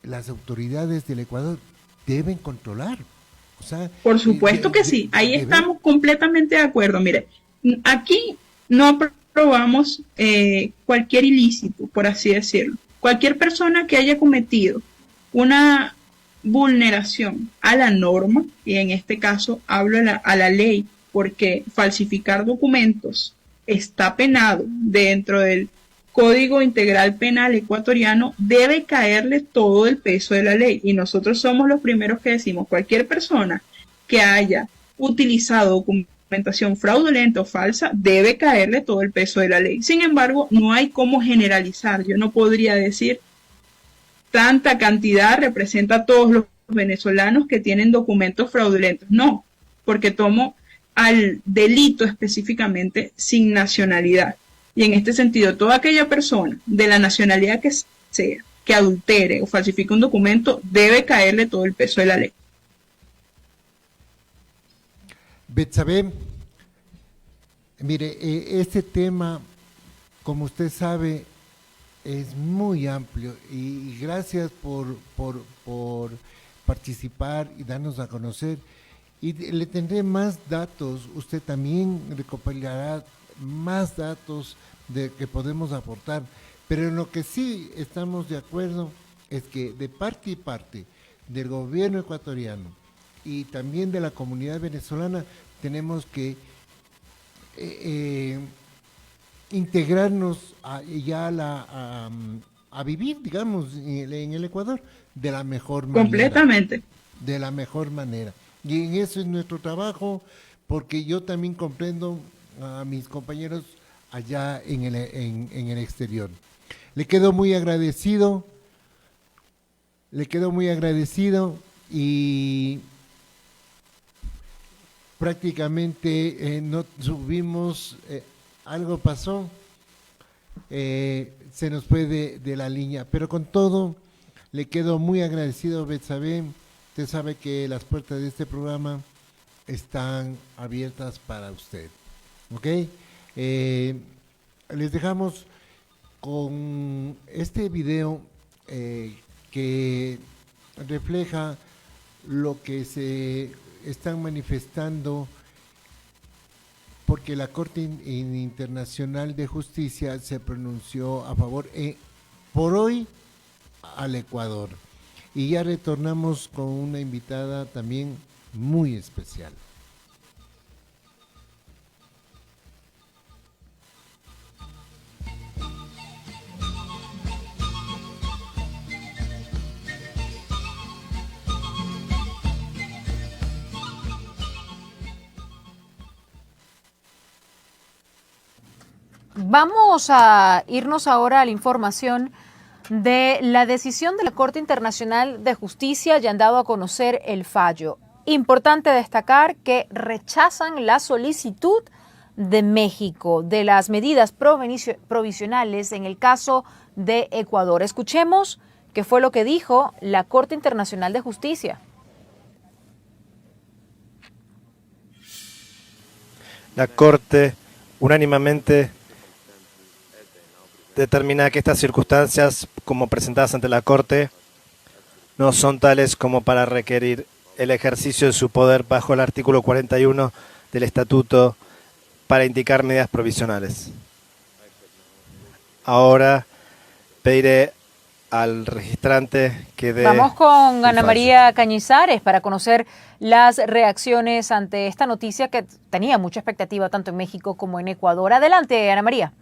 [SPEAKER 6] las autoridades del Ecuador deben controlar. O sea,
[SPEAKER 8] por supuesto que sí, ahí estamos completamente de acuerdo. Mire, aquí no aprobamos cualquier ilícito, por así decirlo. Cualquier persona que haya cometido una vulneración a la norma, y en este caso hablo a la ley, porque falsificar documentos está penado dentro del Código Integral Penal ecuatoriano, debe caerle todo el peso de la ley. Y nosotros somos los primeros que decimos, cualquier persona que haya utilizado documentación fraudulenta o falsa, debe caerle todo el peso de la ley. Sin embargo, no hay cómo generalizar. Yo no podría decir tanta cantidad representa a todos los venezolanos que tienen documentos fraudulentos. No, porque tomo al delito específicamente sin nacionalidad. Y en este sentido, toda aquella persona de la nacionalidad que sea, que adultere o falsifique un documento, debe caerle todo el peso de la ley.
[SPEAKER 6] Betsabe, mire, este tema, como usted sabe, es muy amplio, y gracias por participar y darnos a conocer. Y le tendré más datos, usted también recopilará más datos de que podemos aportar, pero en lo que sí estamos de acuerdo es que de parte y parte del gobierno ecuatoriano y también de la comunidad venezolana tenemos que integrarnos a vivir, digamos, en el Ecuador de la mejor manera.
[SPEAKER 8] Completamente.
[SPEAKER 6] De la mejor manera. Y en eso es nuestro trabajo, porque yo también comprendo a mis compañeros allá en el exterior. Le quedo muy agradecido y prácticamente no subimos, algo pasó, se nos fue de la línea, pero con todo le quedo muy agradecido, Betsabe. Usted sabe que las puertas de este programa están abiertas para usted, ¿ok? Les dejamos con este video que refleja lo que se están manifestando, porque la Corte Internacional de Justicia se pronunció a favor, por hoy, al Ecuador. Y ya retornamos con una invitada también muy especial.
[SPEAKER 9] Vamos a irnos ahora a la información de la decisión de la Corte Internacional de Justicia. Ya han dado a conocer el fallo. Importante destacar que rechazan la solicitud de México de las medidas provisionales en el caso de Ecuador. Escuchemos qué fue lo que dijo la Corte Internacional de Justicia.
[SPEAKER 10] La Corte unánimemente determina que estas circunstancias, como presentadas ante la Corte, no son tales como para requerir el ejercicio de su poder bajo el artículo 41 del Estatuto para indicar medidas provisionales. Ahora pediré al registrante que dé...
[SPEAKER 9] Vamos con Ana María Cañizares para conocer las reacciones ante esta noticia que tenía mucha expectativa tanto en México como en Ecuador. Adelante, Ana María.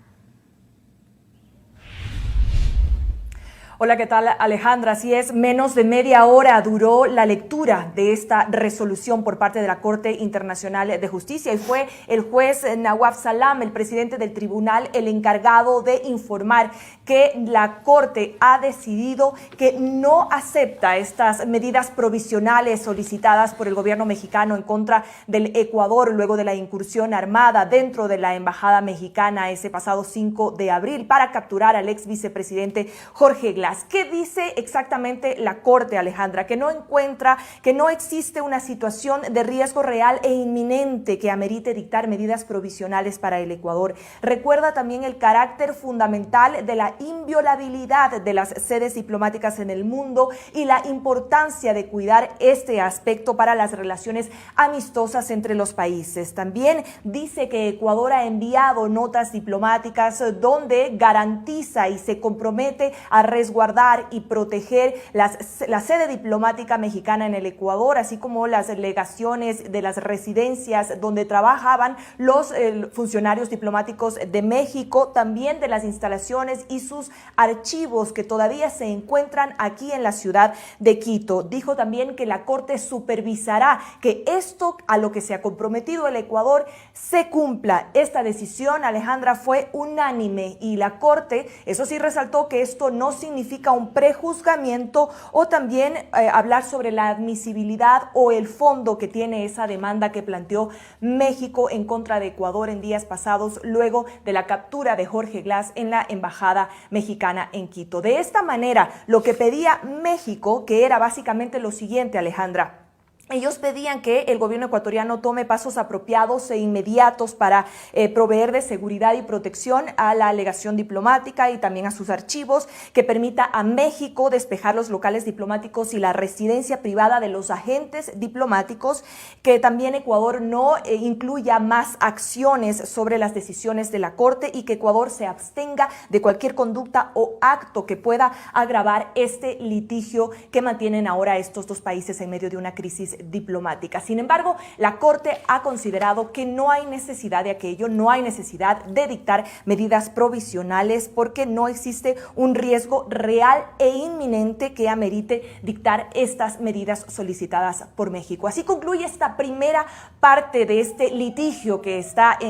[SPEAKER 11] Hola, ¿qué tal, Alejandra? Así es, menos de media hora duró la lectura de esta resolución por parte de la Corte Internacional de Justicia y fue el juez Nawaf Salam, el presidente del tribunal, el encargado de informar que la Corte ha decidido que no acepta estas medidas provisionales solicitadas por el gobierno mexicano en contra del Ecuador luego de la incursión armada dentro de la embajada mexicana ese pasado 5 de abril para capturar al ex vicepresidente Jorge Glass. ¿Qué dice exactamente la Corte, Alejandra? Que no encuentra, que no existe una situación de riesgo real e inminente que amerite dictar medidas provisionales para el Ecuador. Recuerda también el carácter fundamental de la inviolabilidad de las sedes diplomáticas en el mundo y la importancia de cuidar este aspecto para las relaciones amistosas entre los países. También dice que Ecuador ha enviado notas diplomáticas donde garantiza y se compromete a resguardar y proteger la sede diplomática mexicana en el Ecuador, así como las legaciones de las residencias donde trabajaban los funcionarios diplomáticos de México, también de las instalaciones y sus archivos que todavía se encuentran aquí en la ciudad de Quito. Dijo también que la Corte supervisará que esto a lo que se ha comprometido el Ecuador se cumpla. Esta decisión, Alejandra, fue unánime y la Corte, eso sí, resaltó que esto no significa un prejuzgamiento o también hablar sobre la admisibilidad o el fondo que tiene esa demanda que planteó México en contra de Ecuador en días pasados luego de la captura de Jorge Glass en la embajada mexicana en Quito. De esta manera, lo que pedía México, que era básicamente lo siguiente, Alejandra. Ellos pedían que el gobierno ecuatoriano tome pasos apropiados e inmediatos para proveer de seguridad y protección a la legación diplomática y también a sus archivos, que permita a México despejar los locales diplomáticos y la residencia privada de los agentes diplomáticos, que también Ecuador no incluya más acciones sobre las decisiones de la Corte y que Ecuador se abstenga de cualquier conducta o acto que pueda agravar este litigio que mantienen ahora estos dos países en medio de una crisis diplomática. Sin embargo, la Corte ha considerado que no hay necesidad de aquello, no hay necesidad de dictar medidas provisionales porque no existe un riesgo real e inminente que amerite dictar estas medidas solicitadas por México. Así concluye esta primera parte de este litigio que está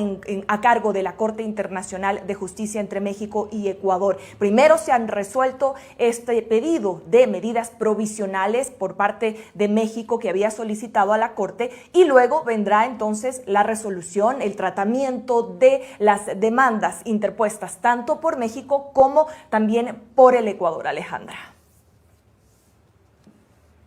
[SPEAKER 11] a cargo de la Corte Internacional de Justicia entre México y Ecuador. Primero se han resuelto este pedido de medidas provisionales por parte de México que había solicitado a la Corte y luego vendrá entonces la resolución, el tratamiento de las demandas interpuestas tanto por México como también por el Ecuador, Alejandra.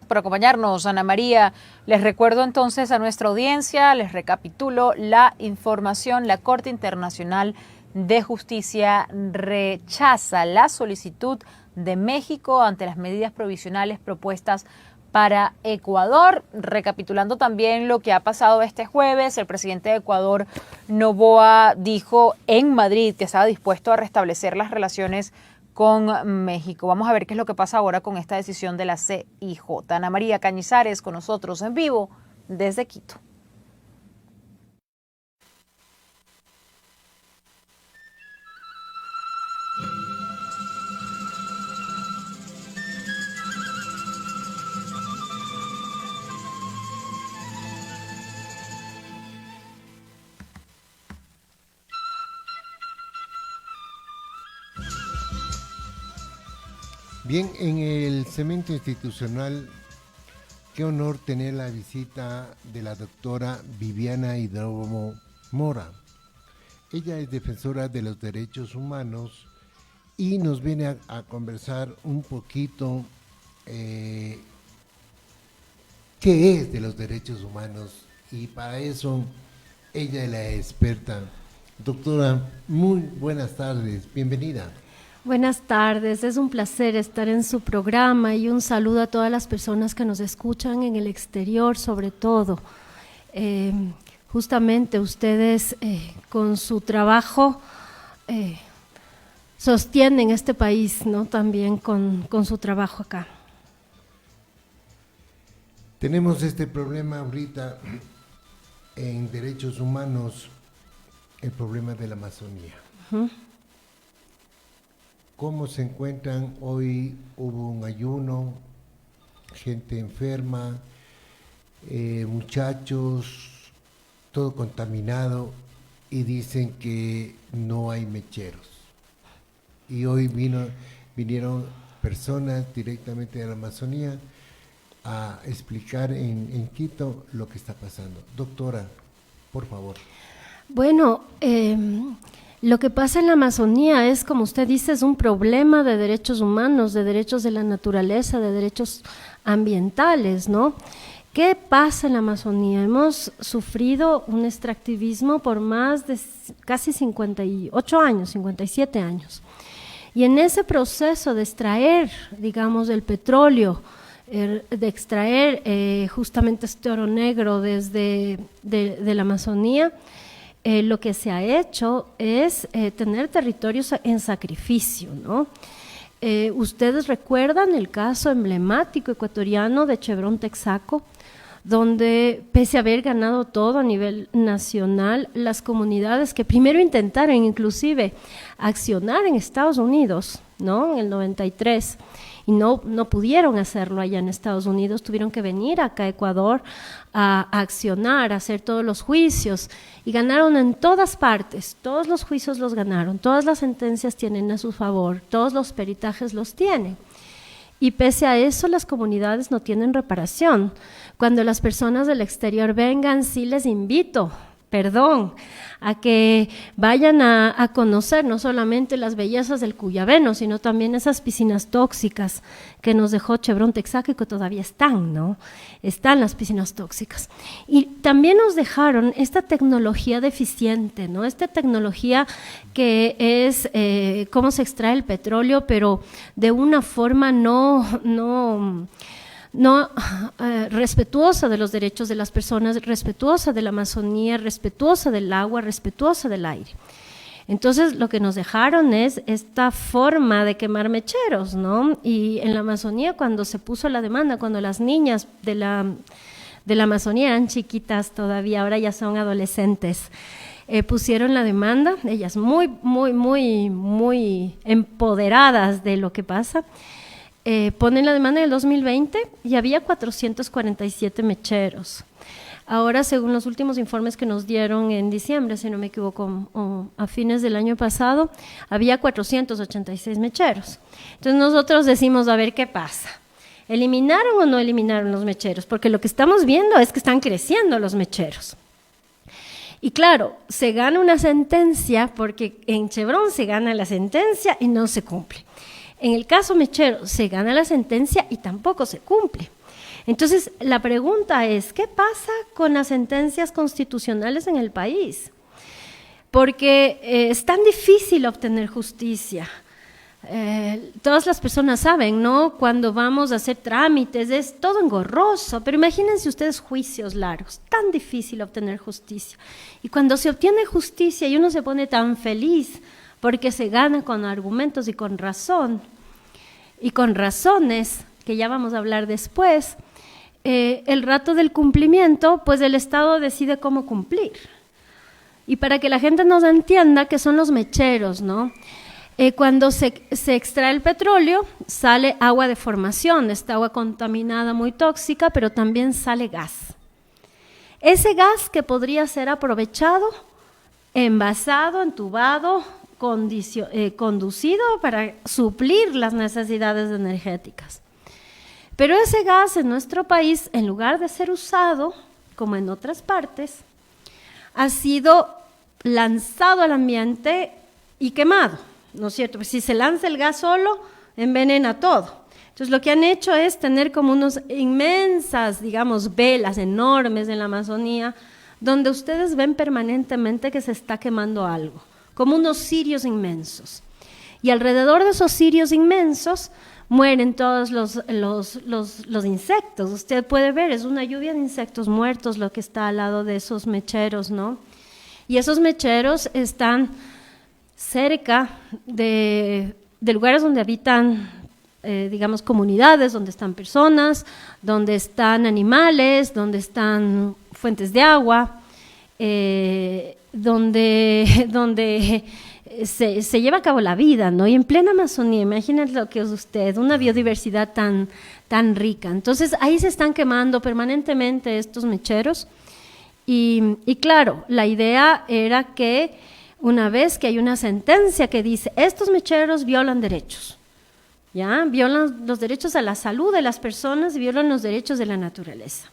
[SPEAKER 9] Por acompañarnos, Ana María. Les recuerdo entonces a nuestra audiencia, les recapitulo la información. La Corte Internacional de Justicia rechaza la solicitud de México ante las medidas provisionales propuestas para Ecuador. Recapitulando también lo que ha pasado este jueves, el presidente de Ecuador, Noboa, dijo en Madrid que estaba dispuesto a restablecer las relaciones con México. Vamos a ver qué es lo que pasa ahora con esta decisión de la CIJ. Ana María Cañizares con nosotros en vivo desde Quito.
[SPEAKER 6] Bien, en el segmento institucional, qué honor tener la visita de la doctora Viviana Hidromo Mora. Ella es defensora de los derechos humanos y nos viene a conversar un poquito qué es de los derechos humanos, y para eso ella es la experta. Doctora, muy buenas tardes, bienvenida.
[SPEAKER 12] Buenas tardes, es un placer estar en su programa y un saludo a todas las personas que nos escuchan en el exterior, sobre todo. Justamente ustedes con su trabajo sostienen este país, ¿no? También con su trabajo acá.
[SPEAKER 6] Tenemos este problema ahorita en derechos humanos, el problema de la Amazonía. ¿Cómo se encuentran? Hoy hubo un ayuno, gente enferma, muchachos, todo contaminado, y dicen que no hay mecheros. Y hoy vinieron personas directamente de la Amazonía a explicar en Quito lo que está pasando. Doctora, por favor.
[SPEAKER 12] Bueno, lo que pasa en la Amazonía es, como usted dice, es un problema de derechos humanos, de derechos de la naturaleza, de derechos ambientales, ¿no? ¿Qué pasa en la Amazonía? Hemos sufrido un extractivismo por más de casi 58 años, 57 años. Y en ese proceso de extraer, digamos, el petróleo, de extraer justamente este oro negro desde de la Amazonía, lo que se ha hecho es tener territorios en sacrificio, ¿no? Ustedes recuerdan el caso emblemático ecuatoriano de Chevron Texaco, donde pese a haber ganado todo a nivel nacional, las comunidades que primero intentaron inclusive accionar en Estados Unidos, ¿no? En el 93, y no pudieron hacerlo allá en Estados Unidos, tuvieron que venir acá a Ecuador a accionar, a hacer todos los juicios, y ganaron en todas partes, todos los juicios los ganaron, todas las sentencias tienen a su favor, todos los peritajes los tienen. Y pese a eso, las comunidades no tienen reparación. Cuando las personas del exterior vengan, sí les invito, a que vayan a conocer no solamente las bellezas del Cuyabeno, sino también esas piscinas tóxicas que nos dejó Chevron Texaco y que todavía están, ¿no? Están las piscinas tóxicas. Y también nos dejaron esta tecnología deficiente, ¿no? Esta tecnología que es cómo se extrae el petróleo, pero de una forma no respetuosa de los derechos de las personas, respetuosa de la Amazonía, respetuosa del agua, respetuosa del aire. Entonces, lo que nos dejaron es esta forma de quemar mecheros, ¿no? Y en la Amazonía, cuando se puso la demanda, cuando las niñas de la Amazonía eran chiquitas todavía, ahora ya son adolescentes, pusieron la demanda, ellas muy empoderadas de lo que pasa, ponen la demanda en el 2020 y había 447 mecheros. Ahora, según los últimos informes que nos dieron en diciembre, si no me equivoco, o a fines del año pasado, había 486 mecheros. Entonces nosotros decimos, a ver qué pasa. ¿Eliminaron o no eliminaron los mecheros? Porque lo que estamos viendo es que están creciendo los mecheros. Y claro, se gana una sentencia, porque en Chevron se gana la sentencia y no se cumple. En el caso mechero se gana la sentencia y tampoco se cumple. Entonces, la pregunta es, ¿qué pasa con las sentencias constitucionales en el país? Porque es tan difícil obtener justicia. Todas las personas saben, ¿no? Cuando vamos a hacer trámites es todo engorroso, pero imagínense ustedes juicios largos, tan difícil obtener justicia. Y cuando se obtiene justicia y uno se pone tan feliz porque se gana con argumentos y con razón, y con razones, que ya vamos a hablar después, el rato del cumplimiento, pues el Estado decide cómo cumplir. Y para que la gente nos entienda qué son los mecheros, ¿no? Cuando se extrae el petróleo, sale agua de formación, esta agua contaminada, muy tóxica, pero también sale gas. Ese gas que podría ser aprovechado, envasado, entubado, conducido para suplir las necesidades energéticas. Pero ese gas en nuestro país, en lugar de ser usado, como en otras partes, ha sido lanzado al ambiente y quemado, ¿no es cierto? Pues si se lanza el gas solo, envenena todo. Entonces lo que han hecho es tener como unas inmensas, digamos, velas enormes en la Amazonía, donde ustedes ven permanentemente que se está quemando algo, como unos cirios inmensos. Y alrededor de esos cirios inmensos mueren todos los insectos. Usted puede ver, es una lluvia de insectos muertos lo que está al lado de esos mecheros, ¿no? Y esos mecheros están cerca de lugares donde habitan, digamos, comunidades, donde están personas, donde están animales, donde están fuentes de agua, donde se lleva a cabo la vida, ¿no? Y en plena Amazonía, imagínate lo que es usted, una biodiversidad tan rica. Entonces, ahí se están quemando permanentemente estos mecheros. Y claro, la idea era que una vez que hay una sentencia que dice, estos mecheros violan derechos, ¿ya? Violan los derechos a la salud de las personas y violan los derechos de la naturaleza.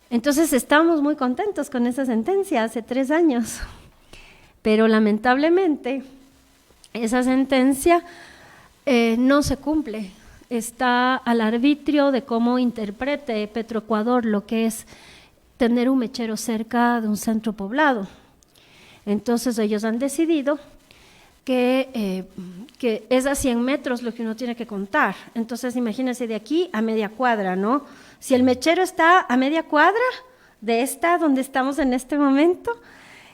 [SPEAKER 12] Entonces, estábamos muy contentos con esa sentencia hace 3 años. Pero lamentablemente esa sentencia no se cumple, está al arbitrio de cómo interprete Petroecuador lo que es tener un mechero cerca de un centro poblado. Entonces ellos han decidido que es a 100 metros lo que uno tiene que contar. Entonces imagínense de aquí a media cuadra, ¿no? Si el mechero está a media cuadra de esta donde estamos en este momento,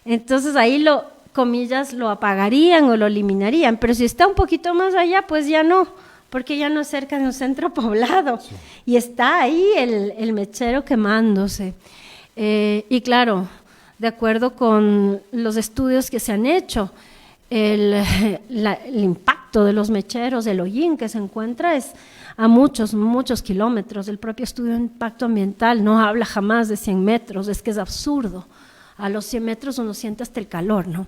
[SPEAKER 12] entonces ahí comillas, lo apagarían o lo eliminarían, pero si está un poquito más allá, pues ya no, porque ya no es cerca de un centro poblado, sí. Y está ahí el mechero quemándose. Y claro, de acuerdo con los estudios que se han hecho, el impacto de los mecheros, el hollín que se encuentra es a muchos kilómetros. El propio estudio de impacto ambiental no habla jamás de 100 metros, es que es absurdo. A los 100 metros uno siente hasta el calor, ¿no?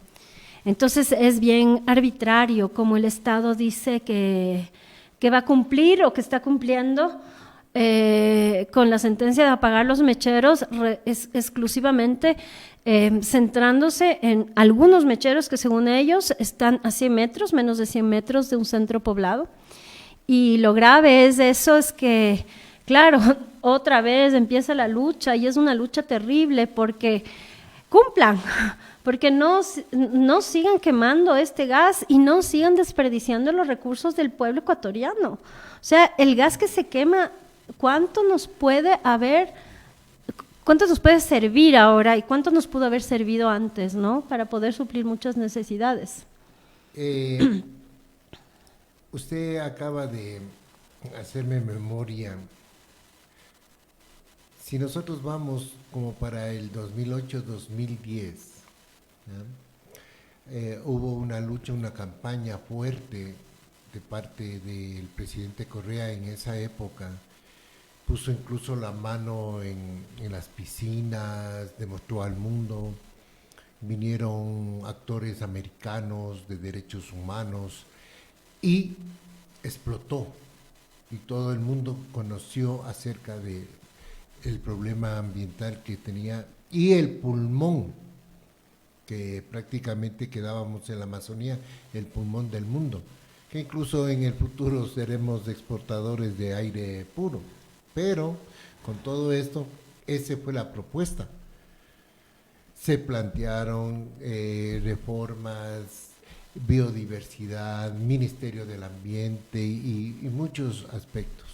[SPEAKER 12] Entonces es bien arbitrario como el Estado dice que va a cumplir o que está cumpliendo con la sentencia de apagar los mecheros, exclusivamente centrándose en algunos mecheros que según ellos están a 100 metros, menos de 100 metros de un centro poblado. Y lo grave es eso, es que, claro, otra vez empieza la lucha y es una lucha terrible porque cumplan, porque no sigan quemando este gas y no sigan desperdiciando los recursos del pueblo ecuatoriano. O sea, el gas que se quema, ¿cuánto nos puede servir ahora y cuánto nos pudo haber servido antes, ¿no? Para poder suplir muchas necesidades.
[SPEAKER 6] Usted acaba de hacerme memoria. Si nosotros vamos como para el 2008-2010, hubo una lucha, una campaña fuerte de parte del presidente Correa en esa época. Puso incluso la mano en las piscinas, demostró al mundo. Vinieron actores americanos de derechos humanos y explotó. Y todo el mundo conoció acerca de el problema ambiental que tenía y el pulmón, que prácticamente quedábamos en la Amazonía, el pulmón del mundo, que incluso en el futuro seremos exportadores de aire puro. Pero con todo esto, esa fue la propuesta. Se plantearon reformas, biodiversidad, Ministerio del Ambiente y muchos aspectos.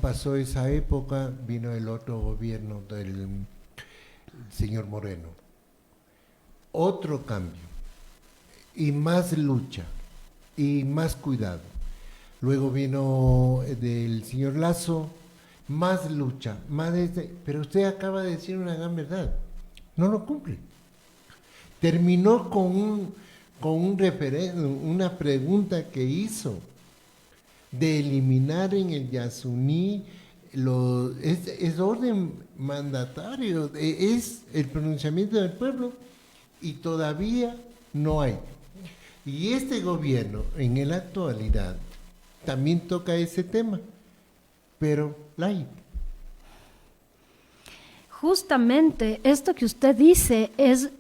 [SPEAKER 6] Pasó esa época, vino el otro gobierno del señor Moreno. Otro cambio, y más lucha, y más cuidado. Luego vino del señor Lasso, más lucha, pero usted acaba de decir una gran verdad, no lo cumple. Terminó con un referéndum, una pregunta que hizo, de eliminar en el Yasuní, es orden mandatario, es el pronunciamiento del pueblo, y todavía no hay. Y este gobierno, en la actualidad, también toca ese tema, pero light.
[SPEAKER 12] Justamente esto que usted dice es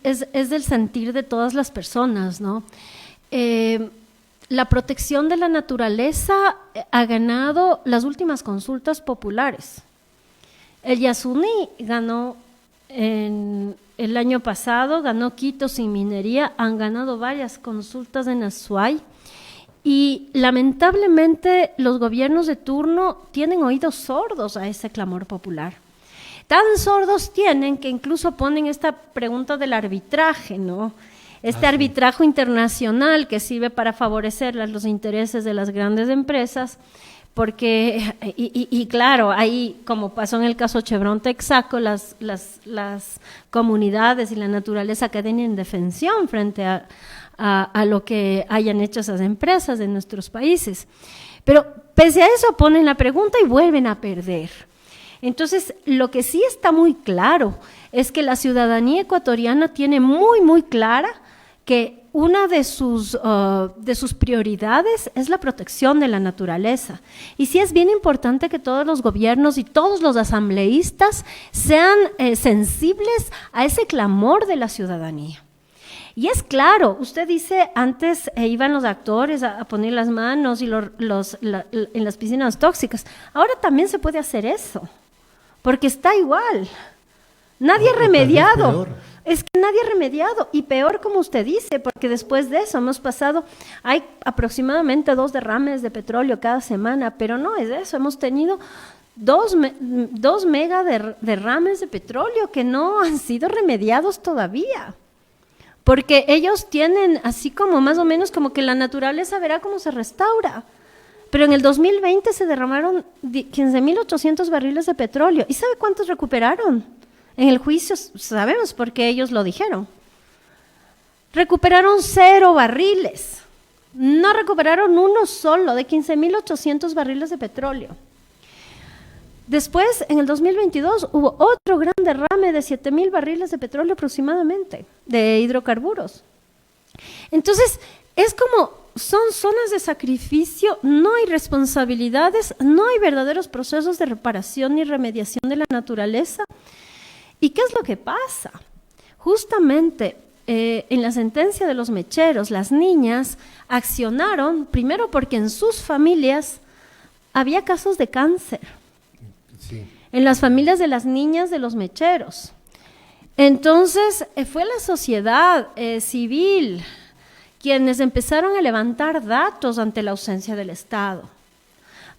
[SPEAKER 12] del sentir de todas las personas, ¿no? La protección de la naturaleza ha ganado las últimas consultas populares. El Yasuní ganó el año pasado, ganó Quito sin minería, han ganado varias consultas en Azuay y lamentablemente los gobiernos de turno tienen oídos sordos a ese clamor popular. Tan sordos tienen que incluso ponen esta pregunta del arbitraje, ¿no? Arbitraje internacional que sirve para favorecer los intereses de las grandes empresas, porque, y claro, ahí, como pasó en el caso Chevron Texaco, las comunidades y la naturaleza quedan en indefensión frente a lo que hayan hecho esas empresas en nuestros países. Pero pese a eso ponen la pregunta y vuelven a perder. Entonces, lo que sí está muy claro es que la ciudadanía ecuatoriana tiene muy, muy clara que una de sus prioridades es la protección de la naturaleza. Y sí es bien importante que todos los gobiernos y todos los asambleístas sean sensibles a ese clamor de la ciudadanía. Y es claro, usted dice, antes iban los actores a poner las manos y en las piscinas tóxicas. Ahora también se puede hacer eso, porque está igual. Nadie ha remediado. Es que nadie ha remediado, y peor como usted dice, porque después de eso hay aproximadamente 2 derrames de petróleo cada semana, pero no es eso, hemos tenido 2 mega derrames de petróleo que no han sido remediados todavía, porque ellos tienen así como más o menos como que la naturaleza verá cómo se restaura. Pero en el 2020 se derramaron 15.800 barriles de petróleo, ¿y sabe cuántos recuperaron? En el juicio sabemos porque ellos lo dijeron. Recuperaron 0 barriles. No recuperaron uno solo de 15.800 barriles de petróleo. Después, en el 2022, hubo otro gran derrame de 7.000 barriles de petróleo aproximadamente, de hidrocarburos. Entonces, es como, son zonas de sacrificio, no hay responsabilidades, no hay verdaderos procesos de reparación ni remediación de la naturaleza. ¿Y qué es lo que pasa? Justamente en la sentencia de los mecheros, las niñas accionaron, primero porque en sus familias había casos de cáncer. Sí. En las familias de las niñas de los mecheros. Entonces, fue la sociedad civil quienes empezaron a levantar datos ante la ausencia del Estado.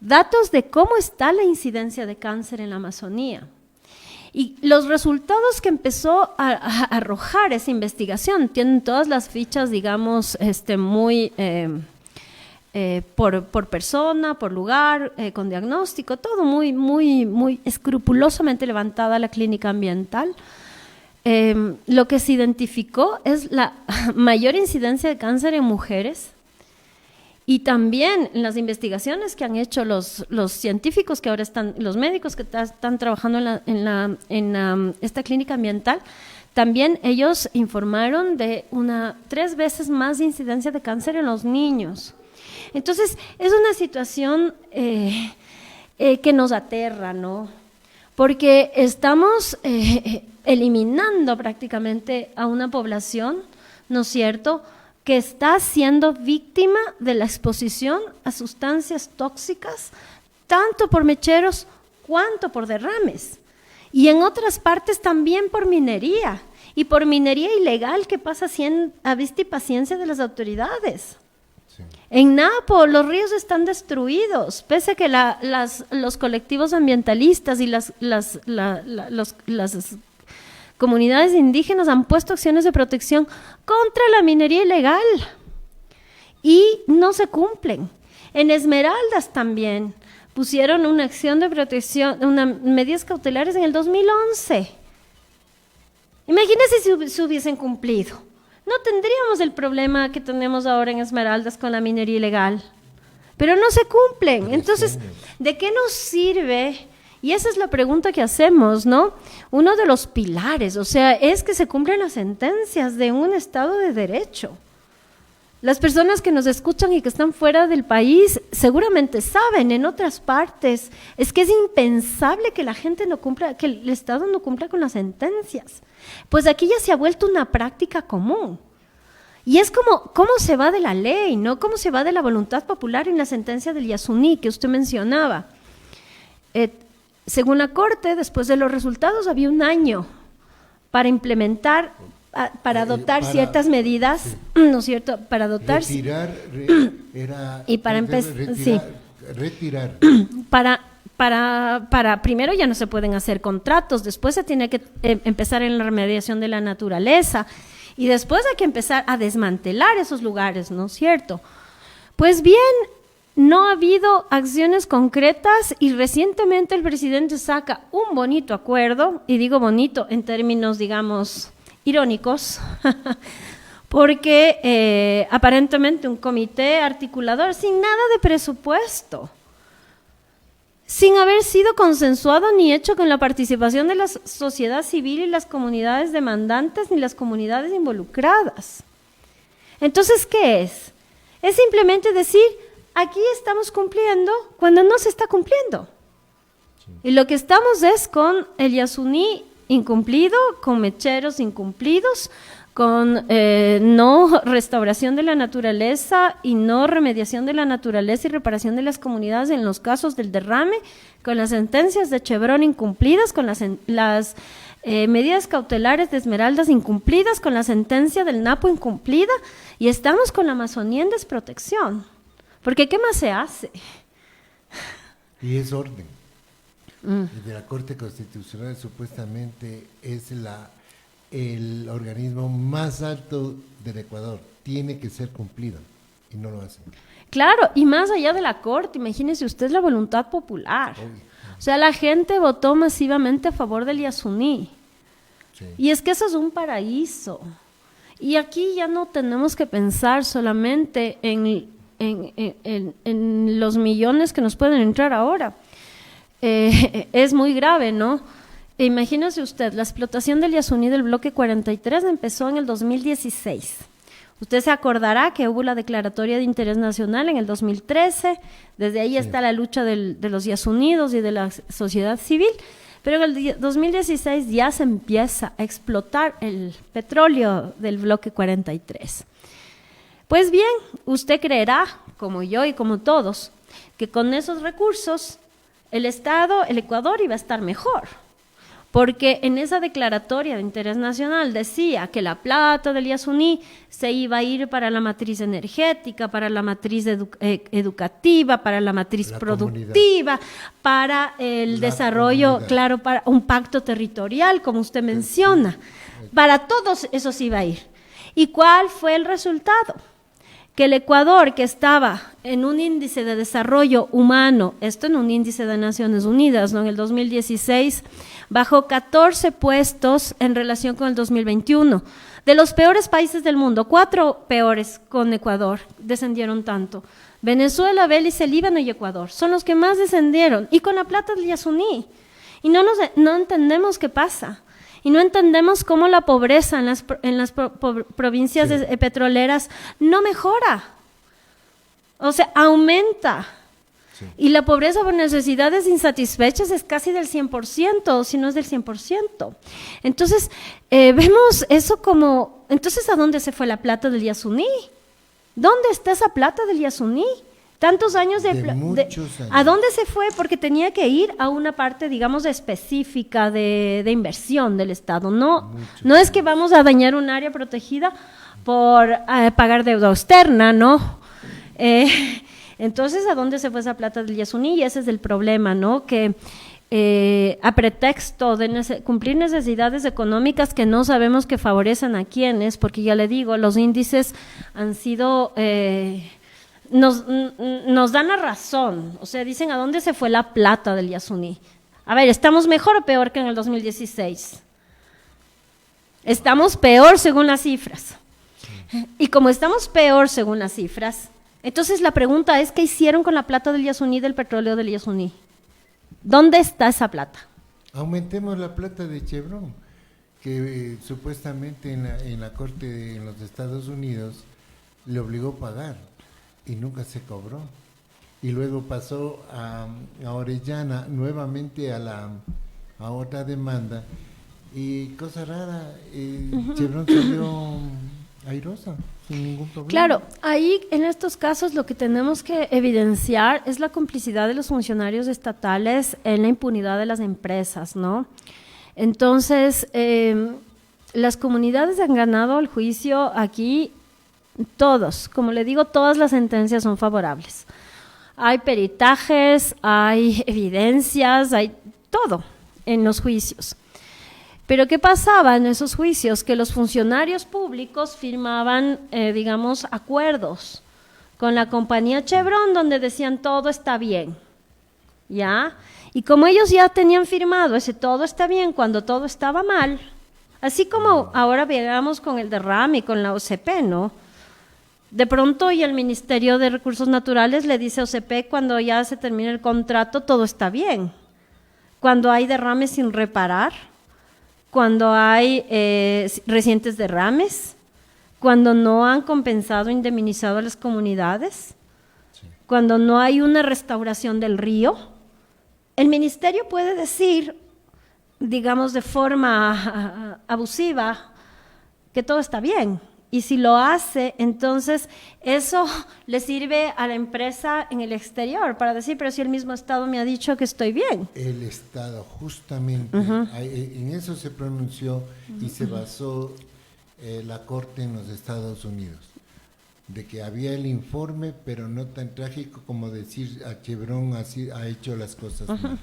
[SPEAKER 12] Datos de cómo está la incidencia de cáncer en la Amazonía. Y los resultados que empezó a arrojar esa investigación tienen todas las fichas, digamos, muy por persona, por lugar, con diagnóstico, todo muy, muy, muy escrupulosamente levantada la clínica ambiental. Lo que se identificó es la mayor incidencia de cáncer en mujeres. Y también en las investigaciones que han hecho los científicos que ahora están, los médicos que están trabajando en esta clínica ambiental, también ellos informaron de 3 veces más incidencia de cáncer en los niños. Entonces, es una situación que nos aterra, ¿no? Porque estamos eliminando prácticamente a una población, ¿no es cierto?, que está siendo víctima de la exposición a sustancias tóxicas, tanto por mecheros cuanto por derrames. Y en otras partes también por minería, y por minería ilegal que pasa a vista y paciencia de las autoridades. Sí. En Napo los ríos están destruidos, pese a que los colectivos ambientalistas y las comunidades indígenas han puesto acciones de protección contra la minería ilegal y no se cumplen. En Esmeraldas también pusieron una acción de protección, medidas cautelares en el 2011. Imagínense si se hubiesen cumplido. No tendríamos el problema que tenemos ahora en Esmeraldas con la minería ilegal. Pero no se cumplen. Entonces, ¿de qué nos sirve? Y esa es la pregunta que hacemos, ¿no? Uno de los pilares, o sea, es que se cumplen las sentencias de un Estado de Derecho. Las personas que nos escuchan y que están fuera del país seguramente saben, en otras partes, es que es impensable que la gente no cumpla, que el Estado no cumpla con las sentencias. Pues aquí ya se ha vuelto una práctica común. Y es como, ¿cómo se va de la ley, no? ¿Cómo se va de la voluntad popular en la sentencia del Yasuní que usted mencionaba? Según la Corte, después de los resultados, había 1 año para implementar, para adoptar ciertas medidas, sí. ¿No es cierto? Para adoptar... Retirar. Para primero ya no se pueden hacer contratos, después se tiene que empezar en la remediación de la naturaleza, y después hay que empezar a desmantelar esos lugares, ¿no es cierto? Pues bien, no ha habido acciones concretas y recientemente el presidente saca un bonito acuerdo, y digo bonito en términos, digamos, irónicos, porque aparentemente un comité articulador sin nada de presupuesto, sin haber sido consensuado ni hecho con la participación de la sociedad civil y las comunidades demandantes ni las comunidades involucradas. Entonces, ¿qué es? Es simplemente decir, aquí estamos cumpliendo cuando no se está cumpliendo. Sí. Y lo que estamos es con el Yasuní incumplido, con mecheros incumplidos, con no restauración de la naturaleza y no remediación de la naturaleza y reparación de las comunidades en los casos del derrame, con las sentencias de Chevron incumplidas, con las medidas cautelares de Esmeraldas incumplidas, con la sentencia del Napo incumplida, y estamos con la Amazonía en desprotección. Porque ¿qué más se hace?
[SPEAKER 6] Y es orden. El de la Corte Constitucional supuestamente es el organismo más alto del Ecuador. Tiene que ser cumplido y no lo hacen.
[SPEAKER 12] Claro, y más allá de la Corte, imagínese usted la voluntad popular. O sea, la gente votó masivamente a favor del Yasuní. Sí. Y es que eso es un paraíso. Y aquí ya no tenemos que pensar solamente en los millones que nos pueden entrar ahora. Es muy grave, ¿no? Imagínese usted, la explotación del Yasuní del bloque 43 empezó en el 2016. Usted se acordará que hubo la declaratoria de interés nacional en el 2013, desde ahí está la lucha de los Yasuníes y de la sociedad civil, pero en el 2016 ya se empieza a explotar el petróleo del bloque 43. Pues bien, usted creerá, como yo y como todos, que con esos recursos el Estado, el Ecuador iba a estar mejor, porque en esa declaratoria de interés nacional decía que la plata del Yasuní se iba a ir para la matriz energética, para la matriz educativa, para la matriz productiva, para el desarrollo, comunidad. Claro, para un pacto territorial, como usted menciona. Para todos eso se iba a ir. ¿Y cuál fue el resultado? Que el Ecuador, que estaba en un índice de desarrollo humano, esto en un índice de Naciones Unidas, ¿no? En el 2016, bajó 14 puestos en relación con el 2021. De los peores países del mundo, 4 peores con Ecuador descendieron tanto. Venezuela, Belice, Líbano y Ecuador son los que más descendieron, y con la plata del Yasuní. Y no entendemos qué pasa. Y no entendemos cómo la pobreza en las provincias petroleras no mejora. O sea, aumenta. Sí. Y la pobreza por necesidades insatisfechas es casi del 100%, si no es del 100%. Entonces, vemos eso como, entonces, ¿a dónde se fue la plata del Yasuní? ¿Dónde está esa plata del Yasuní? Tantos años muchos años. ¿A dónde se fue? Porque tenía que ir a una parte, digamos, específica de inversión del Estado. No es que vamos a dañar un área protegida por pagar deuda externa, ¿no? Entonces, ¿a dónde se fue esa plata del Yasuní? Y ese es el problema, ¿no? Que a pretexto de cumplir necesidades económicas que no sabemos que favorecen a quiénes, porque ya le digo, los índices han sido... Nos dan la razón, o sea, dicen ¿a dónde se fue la plata del Yasuní? A ver, ¿estamos mejor o peor que en el 2016? Estamos peor según las cifras. Y como estamos peor según las cifras, entonces la pregunta es, ¿qué hicieron con la plata del Yasuní, del petróleo del Yasuní? ¿Dónde está esa plata?
[SPEAKER 6] Aumentemos la plata de Chevron, que supuestamente en la Corte en los Estados Unidos le obligó a pagar. Y nunca se cobró. Y luego pasó a Orellana nuevamente a otra demanda. Y cosa rara, Chevron salió airosa, sin ningún problema.
[SPEAKER 12] Claro, ahí en estos casos lo que tenemos que evidenciar es la complicidad de los funcionarios estatales en la impunidad de las empresas, ¿no? Entonces, las comunidades han ganado el juicio aquí. Todos, como le digo, todas las sentencias son favorables. Hay peritajes, hay evidencias, hay todo en los juicios. Pero ¿qué pasaba en esos juicios? Que los funcionarios públicos firmaban, digamos, acuerdos con la compañía Chevron, donde decían todo está bien, ¿ya? Y como ellos ya tenían firmado ese todo está bien cuando todo estaba mal, así como ahora veamos con el derrame y con la OCP, ¿no? De pronto y el Ministerio de Recursos Naturales le dice a OCP cuando ya se termina el contrato todo está bien. Cuando hay derrames sin reparar, cuando hay recientes derrames, cuando no han compensado, indemnizado a las comunidades, cuando no hay una restauración del río, el ministerio puede decir, digamos de forma abusiva, que todo está bien. Y si lo hace, entonces eso le sirve a la empresa en el exterior para decir, pero si el mismo Estado me ha dicho que estoy bien.
[SPEAKER 6] El Estado, justamente, en eso se pronunció y se basó la Corte en los Estados Unidos, de que había el informe, pero no tan trágico como decir a Chevron así ha hecho las cosas mal.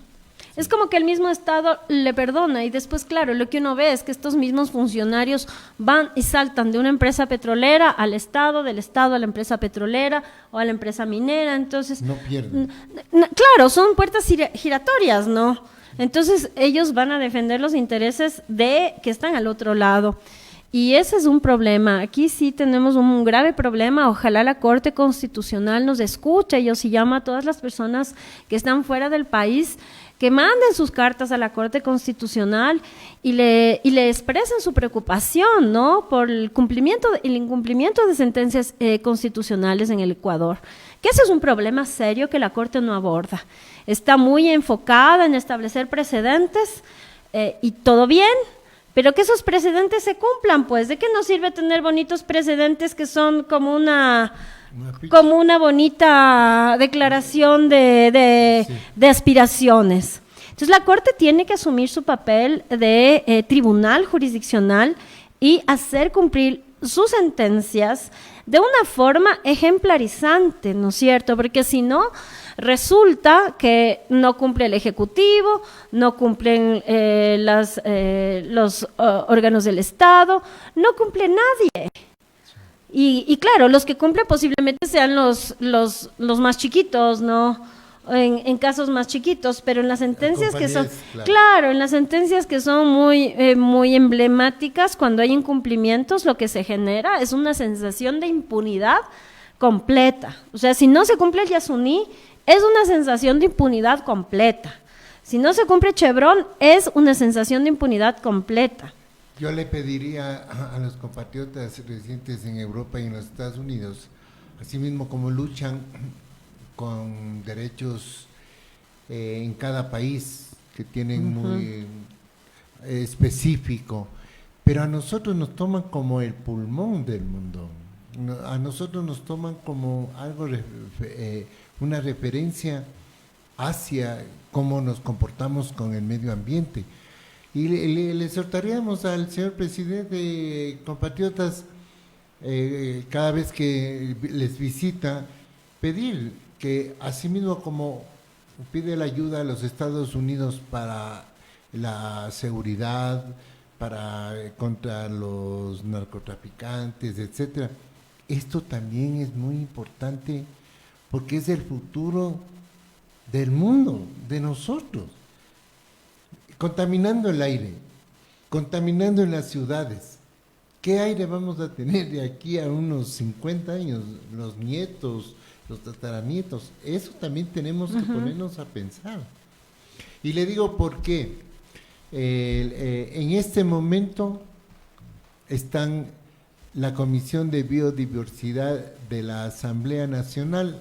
[SPEAKER 12] Es como que el mismo Estado le perdona y después, claro, lo que uno ve es que estos mismos funcionarios van y saltan de una empresa petrolera al Estado, del Estado a la empresa petrolera o a la empresa minera, entonces…
[SPEAKER 6] No pierden.
[SPEAKER 12] Claro, son puertas giratorias, ¿no? Entonces ellos van a defender los intereses de que están al otro lado. Y ese es un problema. Aquí sí tenemos un grave problema. Ojalá la Corte Constitucional nos escuche. Yo sí llamo a todas las personas que están fuera del país que manden sus cartas a la Corte Constitucional y le expresen su preocupación, ¿no?, por el incumplimiento de sentencias constitucionales en el Ecuador. Que ese es un problema serio que la Corte no aborda. Está muy enfocada en establecer precedentes y todo bien, pero que esos precedentes se cumplan, pues. ¿De qué nos sirve tener bonitos precedentes que son como una bonita declaración de aspiraciones? Entonces la Corte tiene que asumir su papel de tribunal jurisdiccional y hacer cumplir sus sentencias de una forma ejemplarizante, ¿no es cierto? Porque si no, resulta que no cumple el Ejecutivo, no cumplen los órganos del Estado, no cumple nadie. Y claro, los que cumplen posiblemente sean los más chiquitos, ¿no? En casos más chiquitos, pero en las sentencias que son, claro, en las sentencias que son muy emblemáticas, cuando hay incumplimientos, lo que se genera es una sensación de impunidad completa. O sea, si no se cumple el Yasuní, es una sensación de impunidad completa. Si no se cumple Chevron, es una sensación de impunidad completa.
[SPEAKER 6] Yo le pediría a los compatriotas residentes en Europa y en los Estados Unidos, así mismo como luchan con derechos en cada país que tienen muy específico, pero a nosotros nos toman como el pulmón del mundo, a nosotros nos toman como algo, una referencia hacia cómo nos comportamos con el medio ambiente. Y le exhortaríamos al señor presidente, compatriotas, cada vez que les visita, pedir que asimismo como pide la ayuda a los Estados Unidos para la seguridad, contra los narcotraficantes, etcétera, esto también es muy importante porque es el futuro del mundo, de nosotros. Contaminando el aire, contaminando en las ciudades. ¿Qué aire vamos a tener de aquí a unos 50 años? Los nietos, los tataranietos. Eso también tenemos que ponernos a pensar. Y le digo por qué. En este momento están la Comisión de Biodiversidad de la Asamblea Nacional.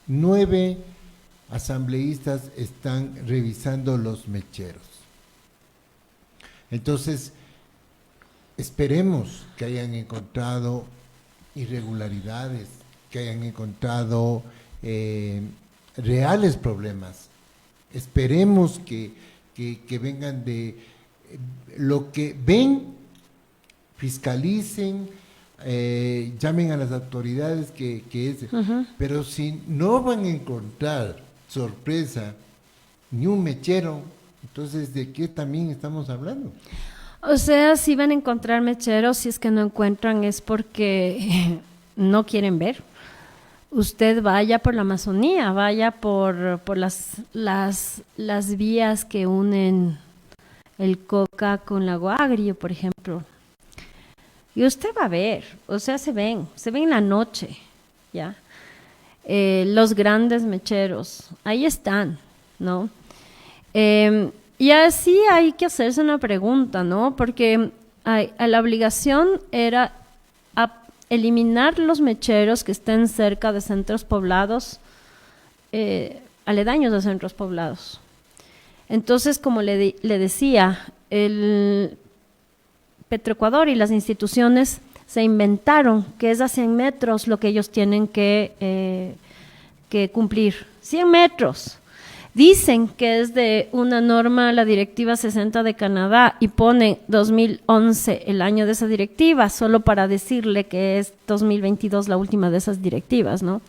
[SPEAKER 6] 9 asambleístas están revisando los mecheros. Entonces, esperemos que hayan encontrado irregularidades, que hayan encontrado reales problemas. Esperemos que vengan de lo que ven, fiscalicen, llamen a las autoridades pero si no van a encontrar sorpresa ni un mechero, entonces ¿de qué también estamos hablando?
[SPEAKER 12] O sea, si van a encontrar mecheros, si es que no encuentran es porque no quieren ver, usted vaya por la Amazonía, vaya por las vías que unen el Coca con Lago Agrio, por ejemplo. Y usted va a ver, o sea, se ven en la noche, ¿ya? Los grandes mecheros, ahí están, ¿no? Y así hay que hacerse una pregunta, ¿no? Porque la obligación era eliminar los mecheros que estén cerca de centros poblados, aledaños de centros poblados. Entonces, como le decía, el Petroecuador y las instituciones se inventaron que es a 100 metros lo que ellos tienen que cumplir. 100 metros. Dicen que es de una norma, la Directiva 60 de Canadá, y pone 2011 el año de esa directiva, solo para decirle que es 2022 la última de esas directivas, ¿no?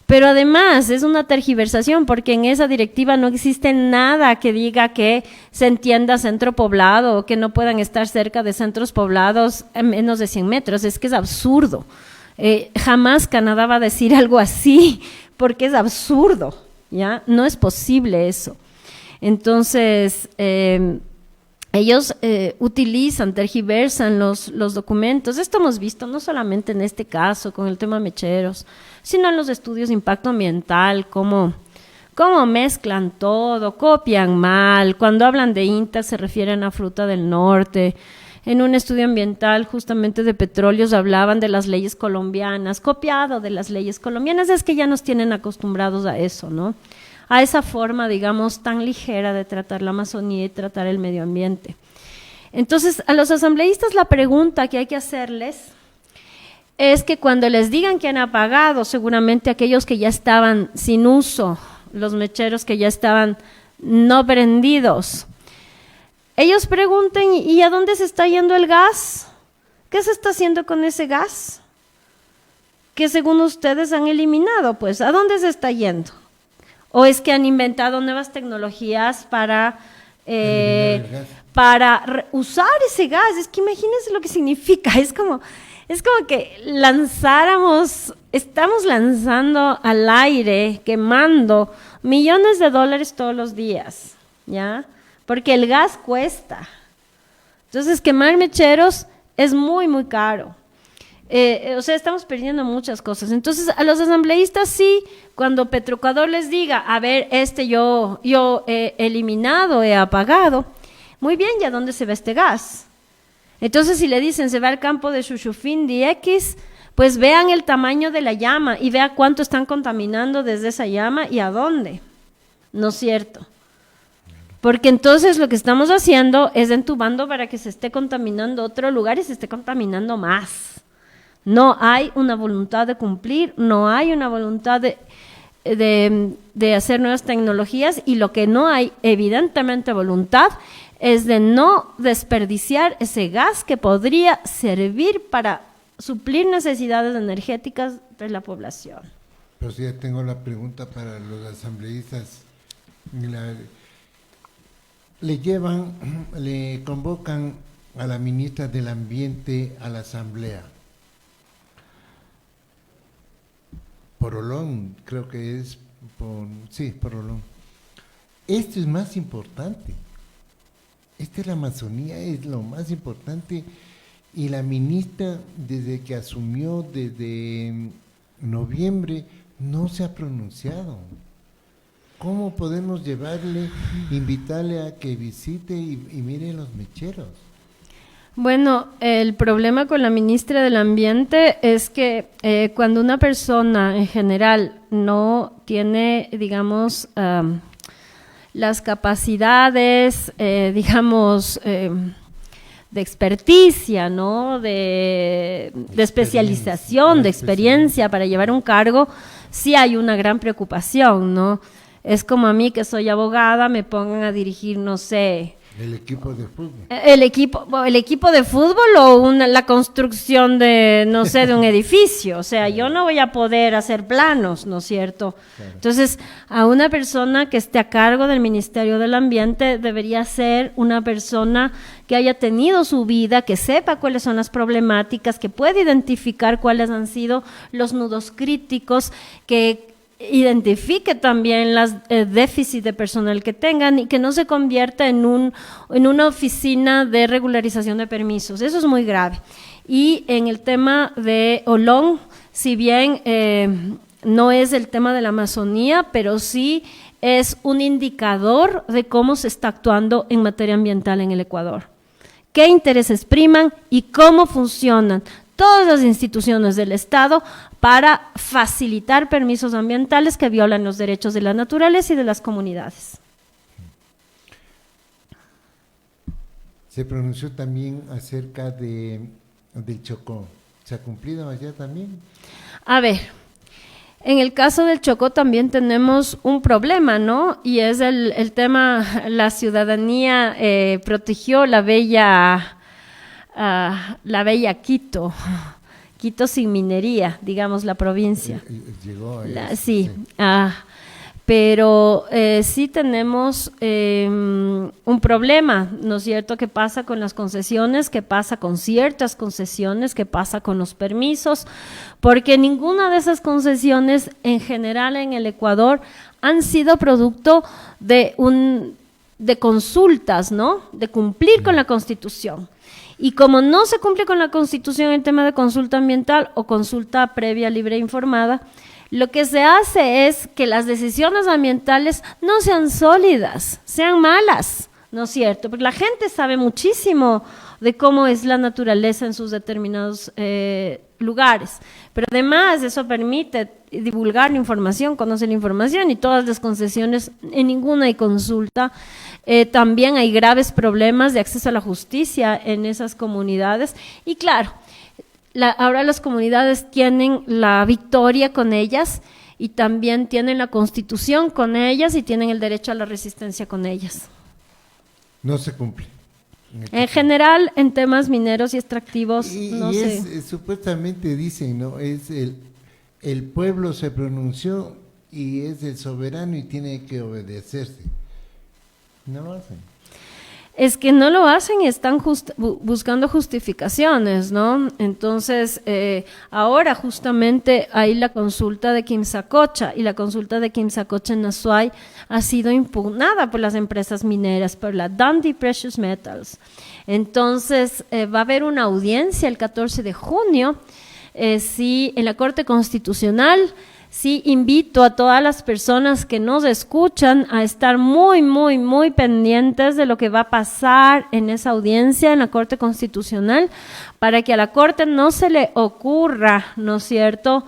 [SPEAKER 12] Pero además es una tergiversación, porque en esa directiva no existe nada que diga que se entienda centro poblado o que no puedan estar cerca de centros poblados a menos de 100 metros. Es que es absurdo. Jamás Canadá va a decir algo así, porque es absurdo. ¿Ya? No es posible eso. Entonces, ellos utilizan, tergiversan los documentos. Esto hemos visto no solamente en este caso con el tema mecheros, sino en los estudios de impacto ambiental, cómo mezclan todo, copian mal. Cuando hablan de INTA se refieren a fruta del norte. En un estudio ambiental justamente de petróleos hablaban de las leyes colombianas, copiado de las leyes colombianas. Es que ya nos tienen acostumbrados a eso, ¿no? A esa forma, digamos, tan ligera de tratar la Amazonía y tratar el medio ambiente. Entonces, a los asambleístas la pregunta que hay que hacerles es que cuando les digan que han apagado, seguramente aquellos que ya estaban sin uso, los mecheros que ya estaban no prendidos, ellos pregunten, ¿y a dónde se está yendo el gas? ¿Qué se está haciendo con ese gas? Que según ustedes han eliminado, pues, ¿a dónde se está yendo? ¿O es que han inventado nuevas tecnologías para usar ese gas? Es que imagínense lo que significa, es como que estamos lanzando al aire, quemando millones de dólares todos los días, ¿ya? Porque el gas cuesta. Entonces, quemar mecheros es muy, muy caro. O sea, estamos perdiendo muchas cosas. Entonces, a los asambleístas sí, cuando Petroecuador les diga, a ver, yo he eliminado, he apagado, muy bien, ¿y a dónde se va este gas? Entonces, si le dicen, se va al campo de Xuxufindi X, pues vean el tamaño de la llama y vean cuánto están contaminando desde esa llama y a dónde. ¿No es cierto? Porque entonces lo que estamos haciendo es entubando para que se esté contaminando otro lugar y se esté contaminando más. No hay una voluntad de cumplir, no hay una voluntad de hacer nuevas tecnologías, y lo que no hay, evidentemente, voluntad es de no desperdiciar ese gas que podría servir para suplir necesidades energéticas de la población.
[SPEAKER 6] Pero sí, ya tengo la pregunta para los asambleístas. Le convocan a la ministra del Ambiente a la asamblea. Porolón, creo que es, Porolón. Esto es más importante. La Amazonía es lo más importante, y la ministra, desde que asumió, desde noviembre, no se ha pronunciado. ¿Cómo podemos invitarle a que visite y mire los mecheros?
[SPEAKER 12] Bueno, el problema con la ministra del Ambiente es que cuando una persona en general no tiene, digamos, las capacidades, digamos, de experticia, ¿no? De especialización, de experiencia para llevar un cargo, sí hay una gran preocupación, ¿no? Es como a mí, que soy abogada, me pongan a dirigir, no sé,
[SPEAKER 6] El equipo de fútbol.
[SPEAKER 12] El equipo de fútbol o la construcción de, no sé, de un edificio. O sea, yo no voy a poder hacer planos, ¿no es cierto? Claro. Entonces, a una persona que esté a cargo del Ministerio del Ambiente debería ser una persona que haya tenido su vida, que sepa cuáles son las problemáticas, que pueda identificar cuáles han sido los nudos críticos, que identifique también los déficits de personal que tengan y que no se convierta en una oficina de regularización de permisos. Eso es muy grave. Y en el tema de Olón, si bien no es el tema de la Amazonía, pero sí es un indicador de cómo se está actuando en materia ambiental en el Ecuador. ¿Qué intereses priman y cómo funcionan todas las instituciones del Estado para facilitar permisos ambientales que violan los derechos de la naturaleza y de las comunidades?
[SPEAKER 6] Se pronunció también acerca del Chocó. ¿Se ha cumplido allá también?
[SPEAKER 12] A ver, en el caso del Chocó también tenemos un problema, ¿no? Y es el tema, la ciudadanía protegió la bella Quito sin minería, digamos, la provincia.
[SPEAKER 6] Llegó
[SPEAKER 12] sí, pero sí tenemos un problema, ¿no es cierto?, que pasa con las concesiones, que pasa con ciertas concesiones, que pasa con los permisos, porque ninguna de esas concesiones en general en el Ecuador han sido producto de consultas, ¿no?, de cumplir con la Constitución. Y como no se cumple con la Constitución en tema de consulta ambiental o consulta previa, libre e informada, lo que se hace es que las decisiones ambientales no sean sólidas, sean malas, ¿no es cierto? Porque la gente sabe muchísimo de cómo es la naturaleza en sus determinados lugares, pero además eso permite divulgar la información, conocer la información, y todas las concesiones, en ninguna hay consulta. También hay graves problemas de acceso a la justicia en esas comunidades, y claro, ahora las comunidades tienen la victoria con ellas y también tienen la Constitución con ellas y tienen el derecho a la resistencia con ellas.
[SPEAKER 6] No se cumple.
[SPEAKER 12] En general, en temas mineros y extractivos, no sé.
[SPEAKER 6] Supuestamente dicen, ¿no? Es el pueblo se pronunció y es el soberano y tiene que obedecerse. No lo hacen.
[SPEAKER 12] Es que no lo hacen y están buscando justificaciones, ¿no? Entonces, ahora justamente hay la consulta de Quimsacocha, y la consulta de Quimsacocha en Azuay ha sido impugnada por las empresas mineras, por la Dundee Precious Metals. Entonces, va a haber una audiencia el 14 de junio, sí, en la Corte Constitucional. Sí, invito a todas las personas que nos escuchan a estar muy, muy, muy pendientes de lo que va a pasar en esa audiencia en la Corte Constitucional, para que a la Corte no se le ocurra, ¿no es cierto?,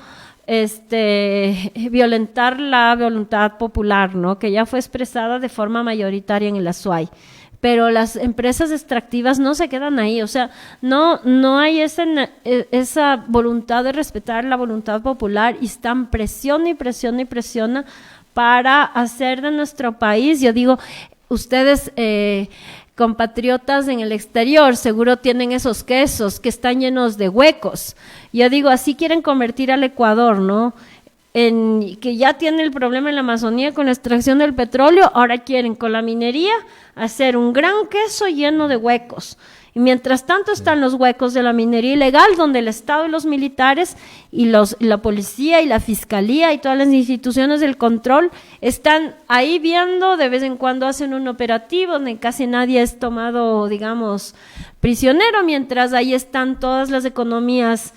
[SPEAKER 12] violentar la voluntad popular, ¿no?, que ya fue expresada de forma mayoritaria en el Azuay. Pero las empresas extractivas no se quedan ahí, o sea, no hay esa voluntad de respetar la voluntad popular, y están presiona y presiona y presiona para hacer de nuestro país, yo digo, ustedes compatriotas en el exterior seguro tienen esos quesos que están llenos de huecos, yo digo, así quieren convertir al Ecuador, ¿no?, que ya tiene el problema en la Amazonía con la extracción del petróleo, ahora quieren con la minería hacer un gran queso lleno de huecos. Y mientras tanto están los huecos de la minería ilegal, donde el Estado y los militares y la policía y la fiscalía y todas las instituciones del control están ahí viendo, de vez en cuando hacen un operativo donde casi nadie es tomado, digamos, prisionero, mientras ahí están todas las economías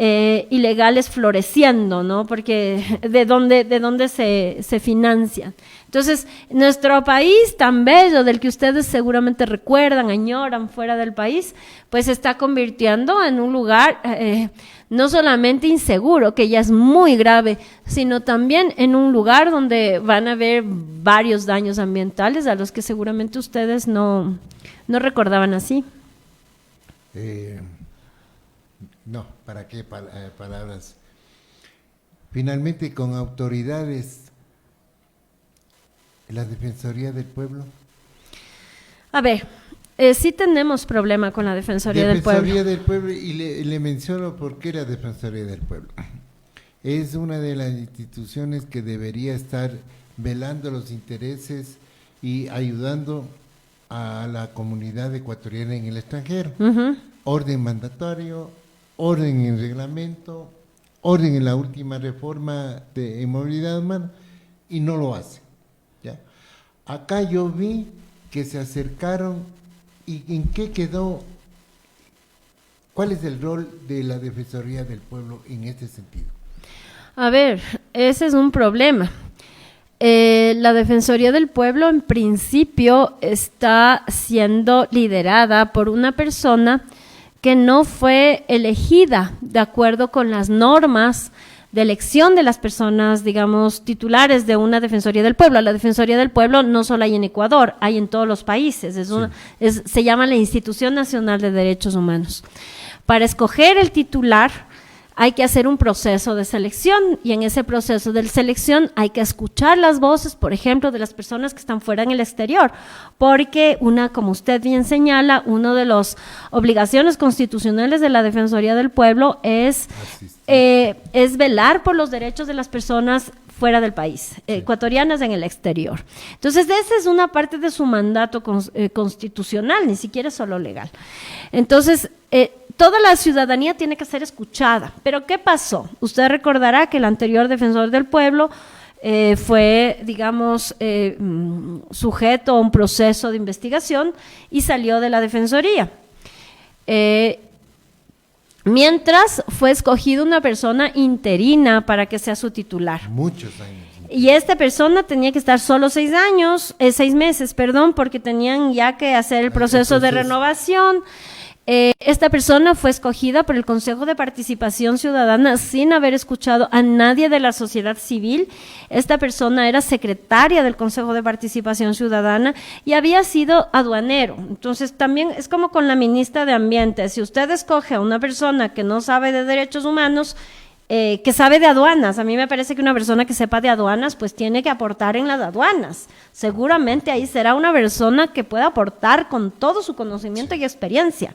[SPEAKER 12] ilegales floreciendo, ¿no? Porque de dónde se financian. Entonces, nuestro país tan bello, del que ustedes seguramente recuerdan, añoran fuera del país, pues se está convirtiendo en un lugar no solamente inseguro, que ya es muy grave, sino también en un lugar donde van a haber varios daños ambientales a los que seguramente ustedes no recordaban así.
[SPEAKER 6] No, ¿para qué palabras? Finalmente, con autoridades, la Defensoría del Pueblo.
[SPEAKER 12] A ver, sí tenemos problema con la Defensoría del Pueblo.
[SPEAKER 6] Defensoría del Pueblo, y le menciono por qué la Defensoría del Pueblo. Es una de las instituciones que debería estar velando los intereses y ayudando a la comunidad ecuatoriana en el extranjero. Orden mandatario, orden en reglamento, orden en la última reforma en movilidad humana, y no lo hace. ¿Ya? Acá yo vi que se acercaron, y ¿en qué quedó? ¿Cuál es el rol de la Defensoría del Pueblo en este sentido?
[SPEAKER 12] A ver, ese es un problema. La Defensoría del Pueblo en principio está siendo liderada por una persona que no fue elegida de acuerdo con las normas de elección de las personas, digamos, titulares de una Defensoría del Pueblo. La Defensoría del Pueblo no solo hay en Ecuador, hay en todos los países. Se llama la Institución Nacional de Derechos Humanos. Para escoger el titular hay que hacer un proceso de selección, y en ese proceso de selección hay que escuchar las voces, por ejemplo, de las personas que están fuera en el exterior, porque como usted bien señala, una de las obligaciones constitucionales de la Defensoría del Pueblo es velar por los derechos de las personas fuera del país, ecuatorianas en el exterior. Entonces, esa es una parte de su mandato constitucional, ni siquiera es solo legal. Entonces, toda la ciudadanía tiene que ser escuchada. Pero ¿qué pasó? Usted recordará que el anterior defensor del pueblo fue, digamos, sujeto a un proceso de investigación y salió de la defensoría. Mientras fue escogida una persona interina para que sea su titular.
[SPEAKER 6] Muchos años.
[SPEAKER 12] Y esta persona tenía que estar solo 6 meses, porque tenían ya que hacer el proceso de renovación. Esta persona fue escogida por el Consejo de Participación Ciudadana sin haber escuchado a nadie de la sociedad civil. Esta persona era secretaria del Consejo de Participación Ciudadana y había sido aduanero. Entonces también es como con la ministra de Ambiente. Si usted escoge a una persona que no sabe de derechos humanos, que sabe de aduanas, a mí me parece que una persona que sepa de aduanas pues tiene que aportar en las aduanas. Seguramente ahí será una persona que pueda aportar con todo su conocimiento y experiencia.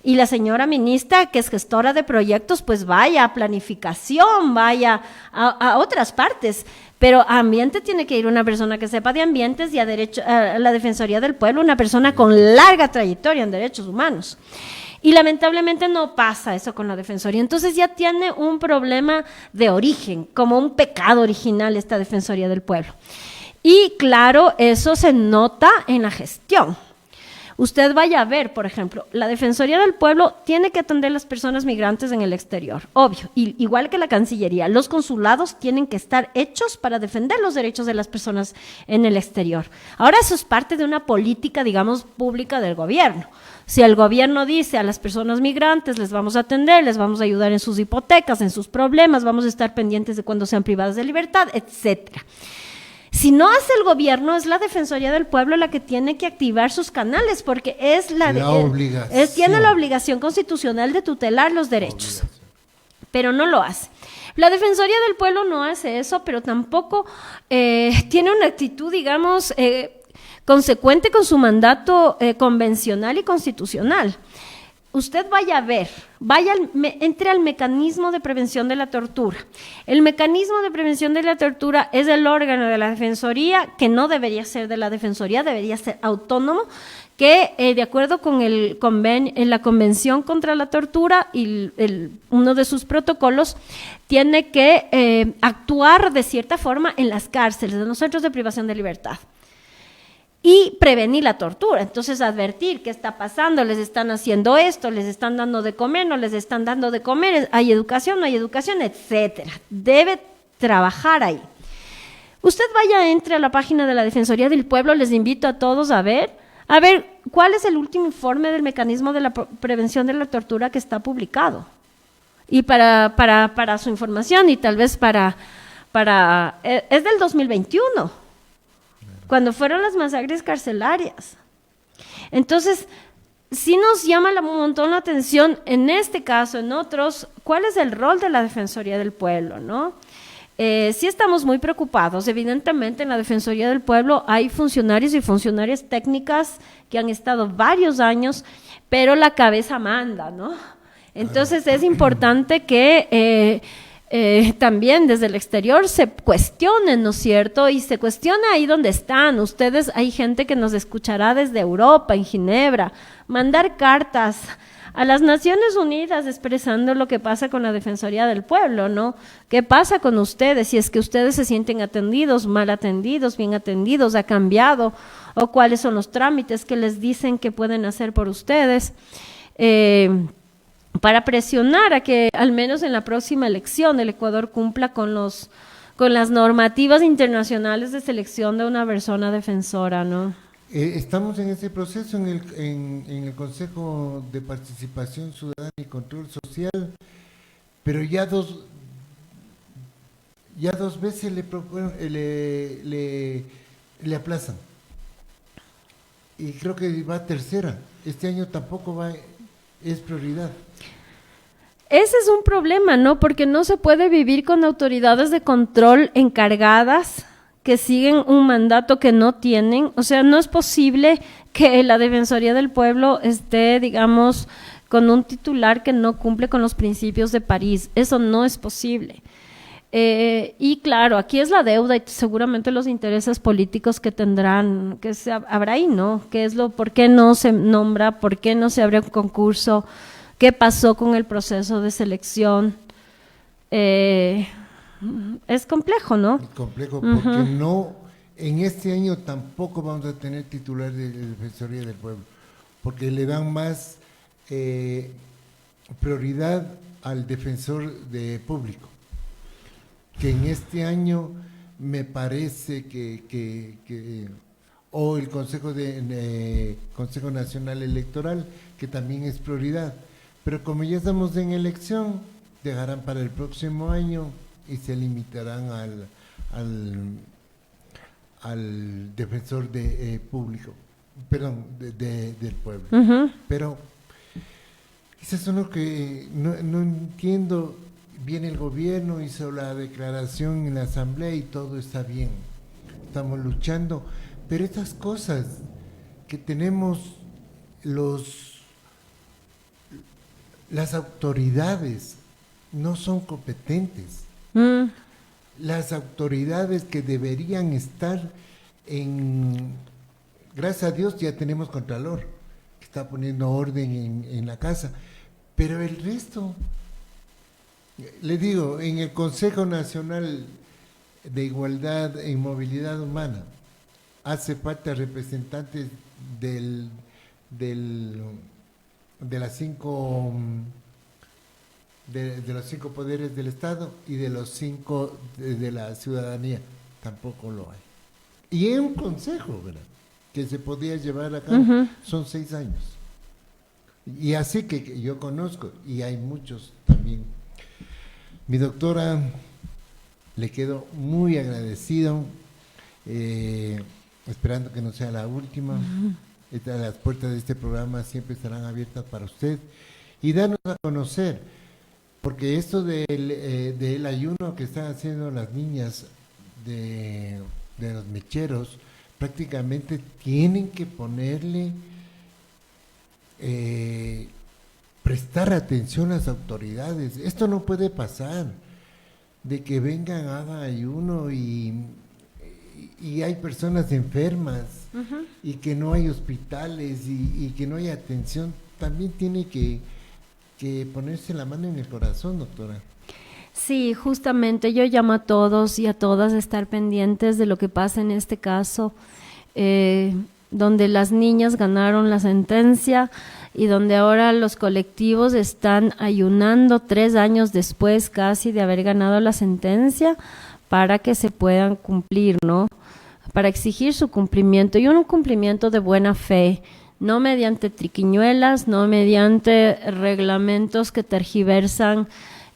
[SPEAKER 12] Y la señora ministra, que es gestora de proyectos, pues vaya a planificación, vaya a otras partes. Pero a ambiente tiene que ir una persona que sepa de ambientes, y a la Defensoría del Pueblo una persona con larga trayectoria en derechos humanos. Y lamentablemente no pasa eso con la Defensoría. Entonces ya tiene un problema de origen, como un pecado original esta Defensoría del Pueblo. Y claro, eso se nota en la gestión. Usted vaya a ver, por ejemplo, la Defensoría del Pueblo tiene que atender a las personas migrantes en el exterior, obvio, y igual que la Cancillería, los consulados tienen que estar hechos para defender los derechos de las personas en el exterior. Ahora eso es parte de una política, digamos, pública del gobierno. Si el gobierno dice a las personas migrantes les vamos a atender, les vamos a ayudar en sus hipotecas, en sus problemas, vamos a estar pendientes de cuando sean privadas de libertad, etcétera. Si no hace el gobierno, es la Defensoría del Pueblo la que tiene que activar sus canales, porque es tiene la obligación constitucional de tutelar los derechos, pero no lo hace. La Defensoría del Pueblo no hace eso, pero tampoco tiene una actitud, digamos, consecuente con su mandato convencional y constitucional. Usted vaya a ver, entre al mecanismo de prevención de la tortura. El mecanismo de prevención de la tortura es el órgano de la Defensoría, que no debería ser de la Defensoría, debería ser autónomo, que de acuerdo con la Convención contra la Tortura y uno de sus protocolos, tiene que actuar de cierta forma en las cárceles, en los centros de privación de libertad. Y prevenir la tortura, entonces advertir qué está pasando, les están haciendo esto, les están dando de comer, no les están dando de comer, hay educación, no hay educación, etcétera. Debe trabajar ahí. Usted entre a la página de la Defensoría del Pueblo, les invito a todos a ver cuál es el último informe del mecanismo de la prevención de la tortura que está publicado. Y para su información, y tal vez es del 2021. Cuando fueron las masacres carcelarias. Entonces, sí nos llama un montón la atención, en este caso, en otros, cuál es el rol de la Defensoría del Pueblo, ¿no? Sí estamos muy preocupados. Evidentemente en la Defensoría del Pueblo hay funcionarios y funcionarias técnicas que han estado varios años, pero la cabeza manda, ¿no? Entonces es importante que también desde el exterior se cuestionen, ¿no es cierto? Y se cuestiona ahí donde están. Ustedes, hay gente que nos escuchará desde Europa, en Ginebra, mandar cartas a las Naciones Unidas expresando lo que pasa con la Defensoría del Pueblo, ¿no? ¿Qué pasa con ustedes? Si es que ustedes se sienten atendidos, mal atendidos, bien atendidos, ha cambiado, o cuáles son los trámites que les dicen que pueden hacer por ustedes, para presionar a que al menos en la próxima elección el Ecuador cumpla con las normativas internacionales de selección de una persona defensora, ¿no?
[SPEAKER 6] Estamos en ese proceso en el Consejo de Participación Ciudadana y Control Social, pero ya dos veces le aplazan. Y creo que va tercera. Este año tampoco es prioridad.
[SPEAKER 12] Ese es un problema, ¿no? Porque no se puede vivir con autoridades de control encargadas que siguen un mandato que no tienen. O sea, no es posible que la Defensoría del Pueblo esté, digamos, con un titular que no cumple con los principios de París. Eso no es posible. Y claro, aquí es la deuda y seguramente los intereses políticos que tendrán, habrá ahí, ¿no? ¿Por qué no se nombra? ¿Por qué no se abre un concurso? ¿Qué pasó con el proceso de selección? Es complejo, ¿no?
[SPEAKER 6] Es complejo porque en este año tampoco vamos a tener titular de Defensoría del Pueblo, porque le dan más prioridad al defensor público, que en este año me parece o el Consejo Nacional Electoral, que también es prioridad, pero como ya estamos en elección, dejarán para el próximo año y se limitarán al defensor público, perdón, del pueblo. Pero eso es lo que no entiendo. Viene el gobierno, hizo la declaración en la asamblea y todo está bien, estamos luchando, pero estas cosas que tenemos las autoridades no son competentes. Las autoridades que deberían estar gracias a Dios ya tenemos Contralor, que está poniendo orden en la casa, pero el resto, le digo, en el Consejo Nacional de Igualdad e Movilidad Humana, hace falta representantes de las de los 5 poderes del Estado y de los 5 de la ciudadanía, tampoco lo hay. Y en un consejo, ¿verdad?, que se podía llevar a cabo, son 6 años. Y así que yo conozco, y hay muchos también. Mi doctora, le quedo muy agradecido, esperando que no sea la última. Las puertas de este programa siempre estarán abiertas para usted y darnos a conocer, porque esto del ayuno que están haciendo las niñas de los mecheros, prácticamente tienen que ponerle, prestar atención a las autoridades. Esto no puede pasar, de que vengan, hagan ayuno y hay personas enfermas y que no hay hospitales y que no hay atención. También tiene que ponerse la mano en el corazón, doctora.
[SPEAKER 12] Sí, justamente yo llamo a todos y a todas a estar pendientes de lo que pasa en este caso, donde las niñas ganaron la sentencia y donde ahora los colectivos están ayunando 3 años después casi de haber ganado la sentencia para que se puedan cumplir, ¿no? Para exigir su cumplimiento y un cumplimiento de buena fe, no mediante triquiñuelas, no mediante reglamentos que tergiversan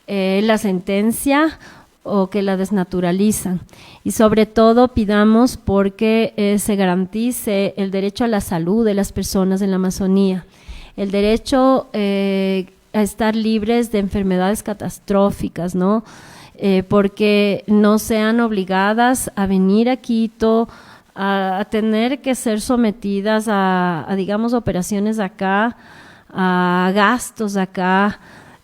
[SPEAKER 12] la sentencia o que la desnaturalizan. Y sobre todo pidamos porque se garantice el derecho a la salud de las personas en la Amazonía, el derecho a estar libres de enfermedades catastróficas, ¿no? porque no sean obligadas a venir a Quito, a tener que ser sometidas a, digamos, operaciones acá, a gastos acá,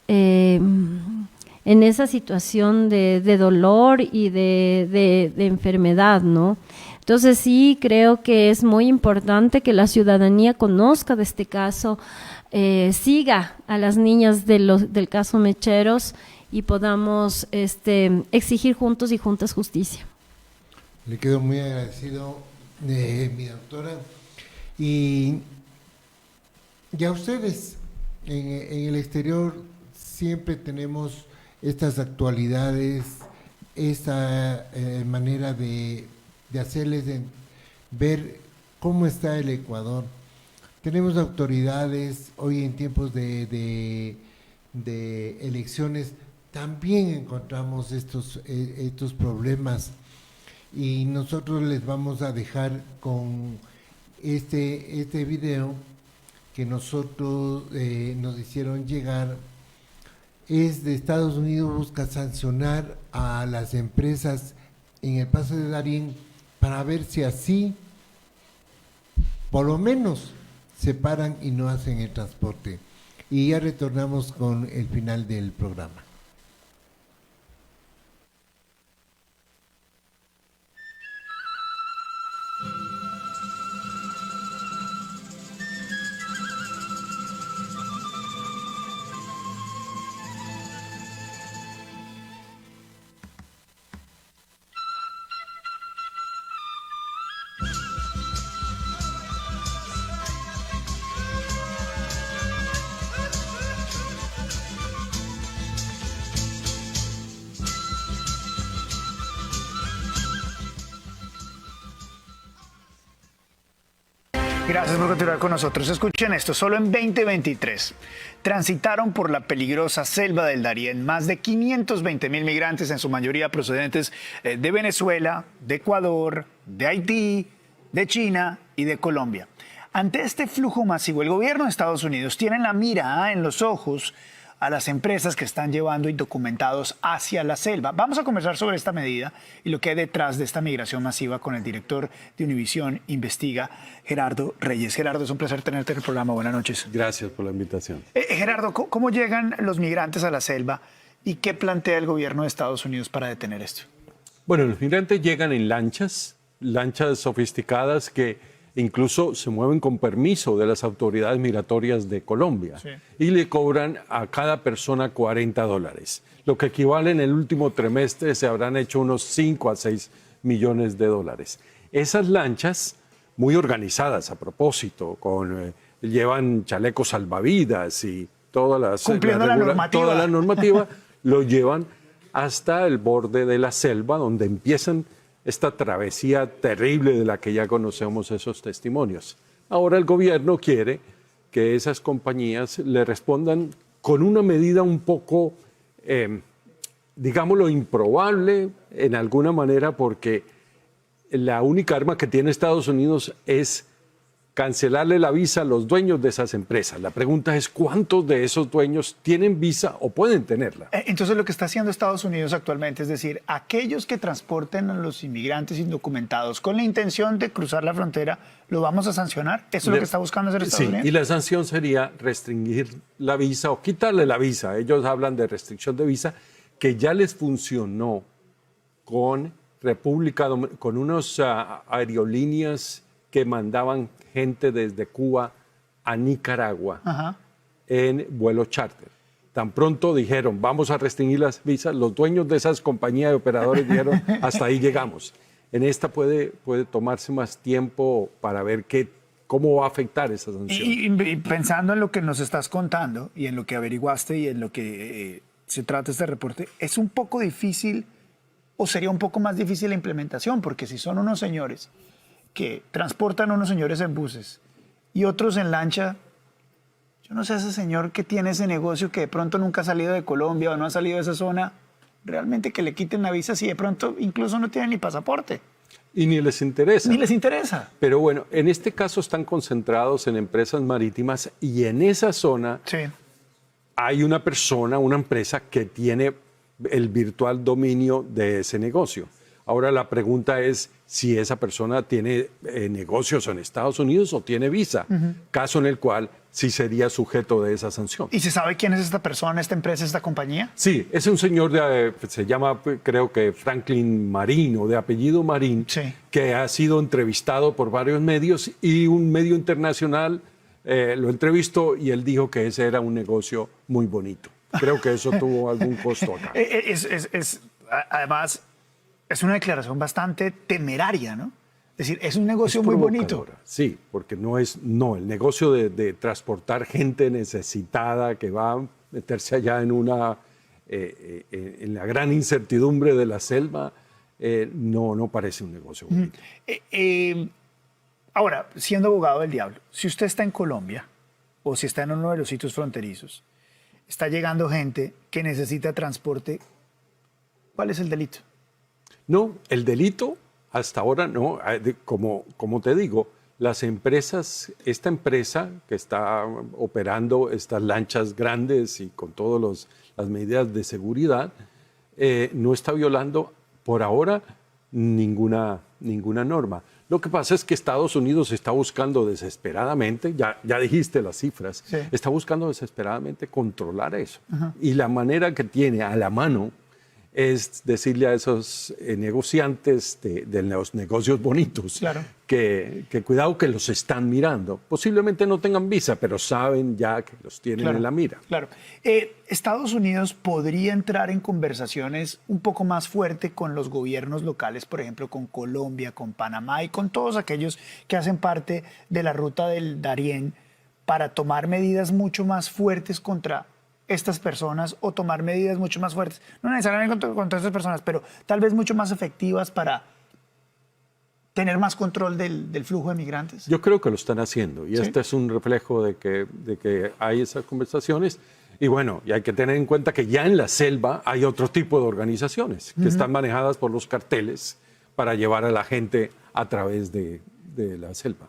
[SPEAKER 12] en esa situación de dolor y de enfermedad, ¿no? Entonces sí creo que es muy importante que la ciudadanía conozca de este caso, siga a las niñas del caso Mecheros y podamos exigir juntos y juntas justicia.
[SPEAKER 6] Le quedo muy agradecido, mi doctora. Y ya ustedes, en el exterior siempre tenemos estas actualidades, esta manera de hacerles ver cómo está el Ecuador. Tenemos autoridades, hoy en tiempos de elecciones, también encontramos estos problemas, y nosotros les vamos a dejar con este video que nosotros nos hicieron llegar. Es de Estados Unidos, busca sancionar a las empresas en el Paso de Darién para ver si así, por lo menos, se paran y no hacen el transporte. Y ya retornamos con el final del programa.
[SPEAKER 13] Gracias por continuar con nosotros. Escuchen esto, solo en 2023 transitaron por la peligrosa selva del Darién más de 520,000 migrantes, en su mayoría procedentes de Venezuela, de Ecuador, de Haití, de China y de Colombia. Ante este flujo masivo, el gobierno de Estados Unidos tiene la mira en los ojos a las empresas que están llevando indocumentados hacia la selva. Vamos a conversar sobre esta medida y lo que hay detrás de esta migración masiva con el director de Univisión Investiga, Gerardo Reyes. Gerardo, es un placer tenerte en el programa. Buenas noches.
[SPEAKER 14] Gracias por la invitación.
[SPEAKER 13] Gerardo, ¿cómo llegan los migrantes a la selva y qué plantea el gobierno de Estados Unidos para detener esto?
[SPEAKER 14] Bueno, los migrantes llegan en lanchas sofisticadas que incluso se mueven con permiso de las autoridades migratorias de Colombia, sí, y le cobran a cada persona $40, lo que equivale en el último trimestre se habrán hecho unos 5 a 6 millones de dólares. Esas lanchas, muy organizadas a propósito, llevan chalecos salvavidas y toda la normativa, lo llevan hasta el borde de la selva, donde empiezan esta travesía terrible de la que ya conocemos esos testimonios. Ahora el gobierno quiere que esas compañías le respondan con una medida un poco, digámoslo, improbable en alguna manera, porque la única arma que tiene Estados Unidos es cancelarle la visa a los dueños de esas empresas. La pregunta es cuántos de esos dueños tienen visa o pueden tenerla.
[SPEAKER 13] Entonces lo que está haciendo Estados Unidos actualmente es decir, aquellos que transporten a los inmigrantes indocumentados con la intención de cruzar la frontera, ¿lo vamos a sancionar? ¿Eso es lo que está buscando hacer Estados Unidos?
[SPEAKER 14] Sí, y la sanción sería restringir la visa o quitarle la visa. Ellos hablan de restricción de visa, que ya les funcionó con con unas aerolíneas que mandaban gente desde Cuba a Nicaragua, ajá, en vuelo charter. Tan pronto dijeron, vamos a restringir las visas, los dueños de esas compañías de operadores dijeron, hasta ahí llegamos. En esta puede tomarse más tiempo para ver cómo va a afectar esa sanción.
[SPEAKER 13] Y pensando en lo que nos estás contando y en lo que averiguaste y en lo que se trata este reporte, es un poco difícil o sería un poco más difícil la implementación, porque si son unos señores que transportan a unos señores en buses y otros en lancha, yo no sé, ese señor que tiene ese negocio que de pronto nunca ha salido de Colombia o no ha salido de esa zona, realmente que le quiten la visa si de pronto incluso no tiene ni pasaporte.
[SPEAKER 14] Y ni les interesa.
[SPEAKER 13] Ni les interesa.
[SPEAKER 14] Pero bueno, en este caso están concentrados en empresas marítimas y en esa zona sí, hay una empresa que tiene el virtual dominio de ese negocio. Ahora la pregunta es si esa persona tiene negocios en Estados Unidos o tiene visa, caso en el cual sí sería sujeto de esa sanción.
[SPEAKER 13] ¿Y se sabe quién es esta persona, esta empresa, esta compañía?
[SPEAKER 14] Sí, es un señor, se llama creo que Franklin Marín o de apellido Marín, que ha sido entrevistado por varios medios y un medio internacional lo entrevistó y él dijo que ese era un negocio muy bonito. Creo que eso tuvo algún costo acá.
[SPEAKER 13] Además, es una declaración bastante temeraria, ¿no? Es decir, es un negocio muy bonito.
[SPEAKER 14] Sí, porque el negocio de transportar gente necesitada que va a meterse allá en la gran incertidumbre de la selva, no parece un negocio bonito.
[SPEAKER 13] Ahora, siendo abogado del diablo, si usted está en Colombia o si está en uno de los sitios fronterizos, está llegando gente que necesita transporte, ¿cuál es el delito?
[SPEAKER 14] No, el delito hasta ahora no. Como te digo, las empresas, esta empresa que está operando estas lanchas grandes y con todas las medidas de seguridad, no está violando por ahora ninguna norma. Lo que pasa es que Estados Unidos está buscando desesperadamente, ya dijiste las cifras, está buscando desesperadamente controlar eso. Y la manera que tiene a la mano es decirle a esos negociantes de los negocios bonitos que cuidado que los están mirando. Posiblemente no tengan visa, pero saben ya que los tienen en la mira.
[SPEAKER 13] Claro. Estados Unidos podría entrar en conversaciones un poco más fuerte con los gobiernos locales, por ejemplo, con Colombia, con Panamá y con todos aquellos que hacen parte de la ruta del Darién para tomar medidas mucho más fuertes contra estas personas o tomar medidas mucho más fuertes, no necesariamente contra estas personas, pero tal vez mucho más efectivas para tener más control del flujo de migrantes?
[SPEAKER 14] Yo creo que lo están haciendo y este es un reflejo de que hay esas conversaciones. Y bueno, y hay que tener en cuenta que ya en la selva hay otro tipo de organizaciones que están manejadas por los carteles para llevar a la gente a través de la selva.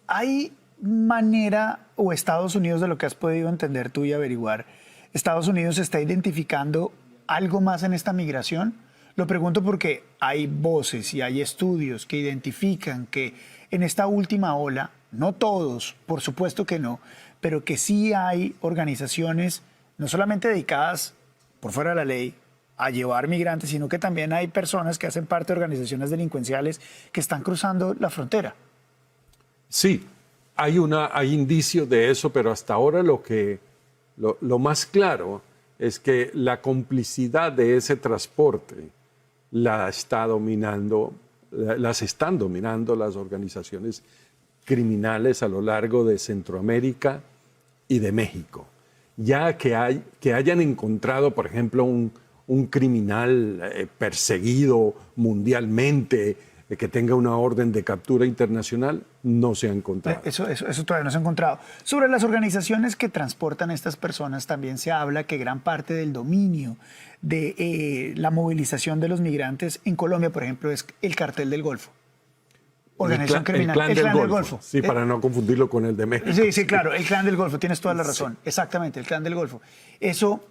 [SPEAKER 13] ¿Hay manera o Estados Unidos, de lo que has podido entender tú y averiguar, Estados Unidos está identificando algo más en esta migración? Lo pregunto porque hay voces y hay estudios que identifican que en esta última ola, no todos, por supuesto que no, pero que sí hay organizaciones no solamente dedicadas por fuera de la ley a llevar migrantes, sino que también hay personas que hacen parte de organizaciones delincuenciales que están cruzando la frontera.
[SPEAKER 14] Sí, hay indicios de eso, pero hasta ahora lo más claro es que la complicidad de ese transporte las están dominando las organizaciones criminales a lo largo de Centroamérica y de México. Ya que hayan encontrado, por ejemplo, un criminal perseguido mundialmente, que tenga una orden de captura internacional, no se ha encontrado.
[SPEAKER 13] Eso todavía no se ha encontrado. Sobre las organizaciones que transportan a estas personas, también se habla que gran parte del dominio de la movilización de los migrantes en Colombia, por ejemplo, es el Cartel del Golfo. Organización criminal.
[SPEAKER 14] El clan del Golfo. Sí, para no confundirlo con el de México.
[SPEAKER 13] Sí, claro, el Clan del Golfo, tienes toda la razón. Sí. Exactamente, el Clan del Golfo. Eso,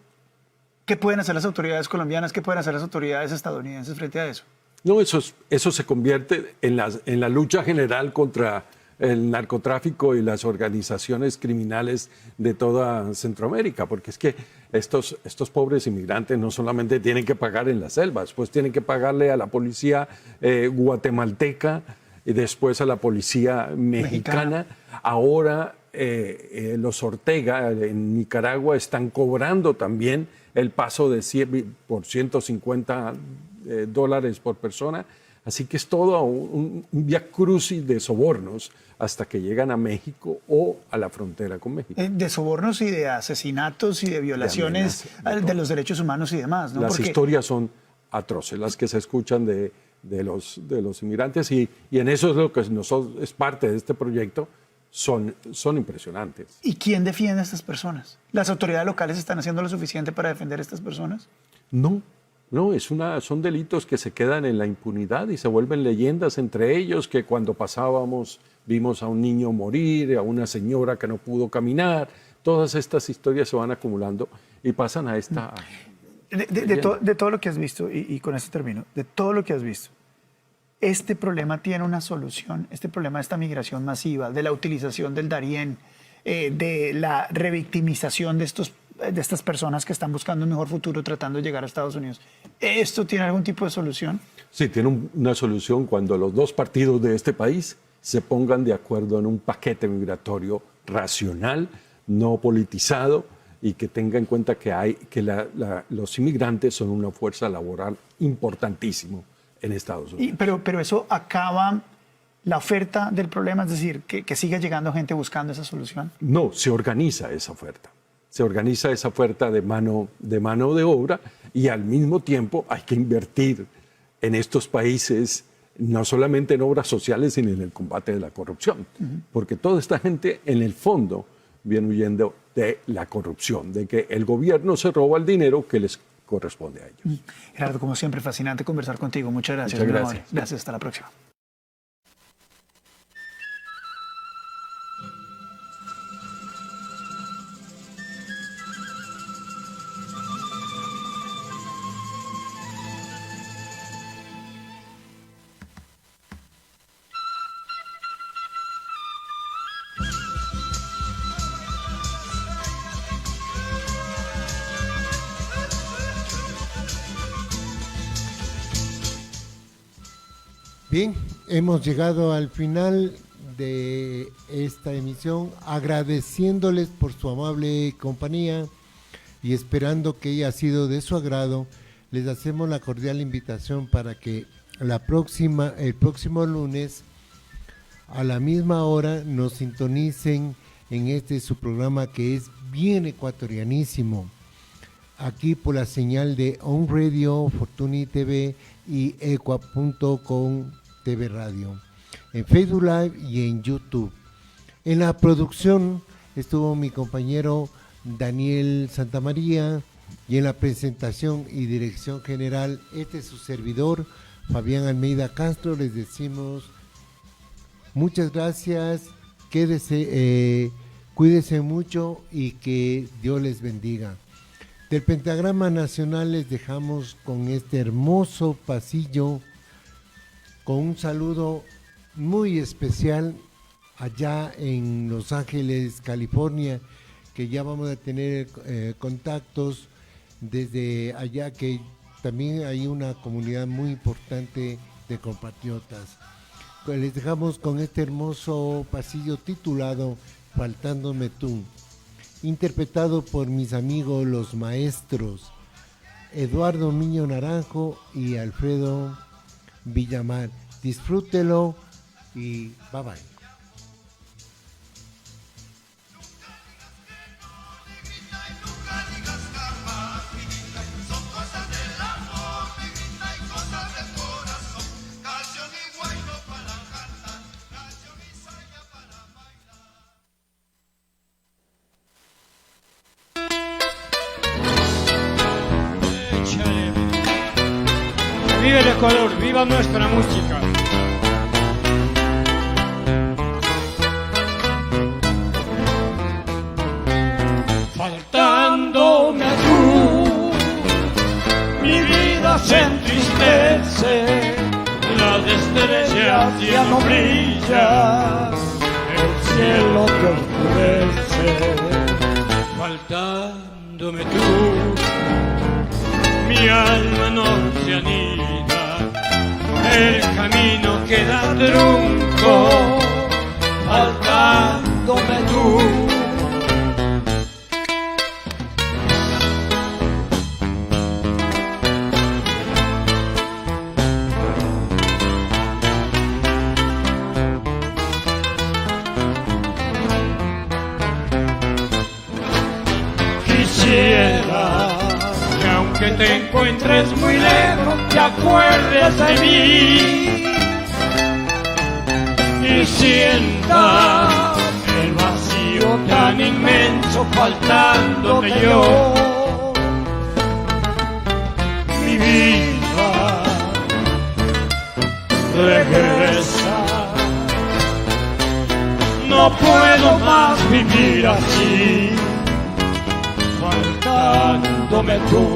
[SPEAKER 13] ¿qué pueden hacer las autoridades colombianas? ¿Qué pueden hacer las autoridades estadounidenses frente a eso?
[SPEAKER 14] No, eso se convierte en la lucha general contra el narcotráfico y las organizaciones criminales de toda Centroamérica, porque es que estos pobres inmigrantes no solamente tienen que pagar en las selvas, pues tienen que pagarle a la policía guatemalteca y después a la policía mexicana. Ahora los Ortega en Nicaragua están cobrando también el paso por 150 dólares por persona. Así que es todo un viacrucis de sobornos hasta que llegan a México o a la frontera con México.
[SPEAKER 13] De sobornos y de asesinatos y de violaciones de los derechos humanos y demás, ¿no?
[SPEAKER 14] Las historias son atroces, las que se escuchan de los inmigrantes y en eso es lo que es parte de este proyecto. Son impresionantes.
[SPEAKER 13] ¿Y quién defiende a estas personas? ¿Las autoridades locales están haciendo lo suficiente para defender a estas personas?
[SPEAKER 14] No, son delitos que se quedan en la impunidad y se vuelven leyendas entre ellos, que cuando pasábamos vimos a un niño morir, a una señora que no pudo caminar. Todas estas historias se van acumulando y pasan a esta...
[SPEAKER 13] De todo lo que has visto, y con esto termino, de todo lo que has visto, este problema tiene una solución, este problema de esta migración masiva, de la utilización del Darién, de la revictimización de estas personas que están buscando un mejor futuro tratando de llegar a Estados Unidos. ¿Esto tiene algún tipo de solución?
[SPEAKER 14] Sí, tiene una solución cuando los dos partidos de este país se pongan de acuerdo en un paquete migratorio racional, no politizado, y que tenga en cuenta que los inmigrantes son una fuerza laboral importantísima en Estados Unidos.
[SPEAKER 13] Pero eso acaba la oferta del problema, es decir, que siga llegando gente buscando esa solución.
[SPEAKER 14] No, se organiza esa oferta. Se organiza esa oferta de mano de obra, y al mismo tiempo hay que invertir en estos países no solamente en obras sociales, sino en el combate de la corrupción. Porque toda esta gente, en el fondo, viene huyendo de la corrupción, de que el gobierno se roba el dinero que les corresponde a ellos.
[SPEAKER 13] Gerardo, como siempre, fascinante conversar contigo. Muchas gracias.
[SPEAKER 14] Muchas gracias.
[SPEAKER 13] Gracias, hasta la próxima.
[SPEAKER 6] Bien, hemos llegado al final de esta emisión, agradeciéndoles por su amable compañía y esperando que haya sido de su agrado. Les hacemos la cordial invitación para que el próximo lunes a la misma hora nos sintonicen en su programa que es bien ecuatorianísimo, aquí por la señal de On Radio, Fortuny TV y Ecua.com TV Radio, en Facebook Live y en YouTube. En la producción estuvo mi compañero Daniel Santamaría, y en la presentación y dirección general, este es su servidor, Fabián Almeida Castro. Les decimos muchas gracias, cuídense mucho y que Dios les bendiga. Del Pentagrama Nacional les dejamos con este hermoso pasillo, con un saludo muy especial allá en Los Ángeles, California, que ya vamos a tener contactos desde allá, que también hay una comunidad muy importante de compatriotas. Les dejamos con este hermoso pasillo titulado Faltándome tú, interpretado por mis amigos los maestros Eduardo Miño Naranjo y Alfredo Villamar. Disfrútelo y bye bye.
[SPEAKER 15] ¡Viva el Ecuador! ¡Viva nuestra música! Faltándome tú, mi vida se entristece, las estrellas ya no brillan, el cielo te oscurece. Faltándome tú, mi alma no se anida, el camino queda trunco, faltándome tú. Quisiera que aunque te encuentres muy lejos, te acuerdes de mí y sientas el vacío tan inmenso faltándote yo. Mi vida, regresa, no puedo más vivir así, faltándome tú.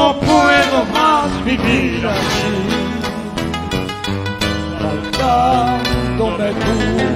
[SPEAKER 15] no puedo más vivir así, faltándome tú.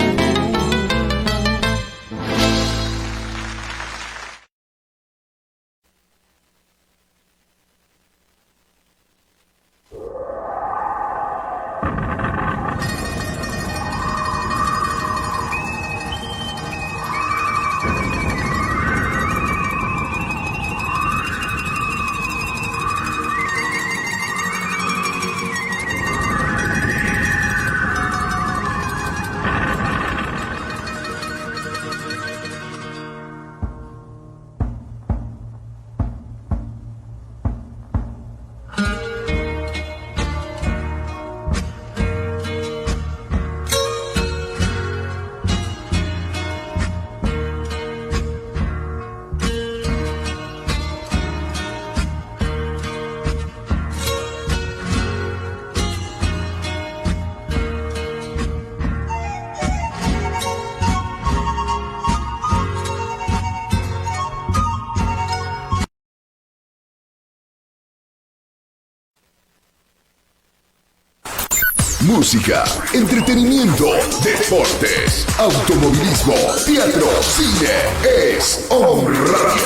[SPEAKER 16] Música, entretenimiento, deportes, automovilismo, teatro, cine, es On Radio.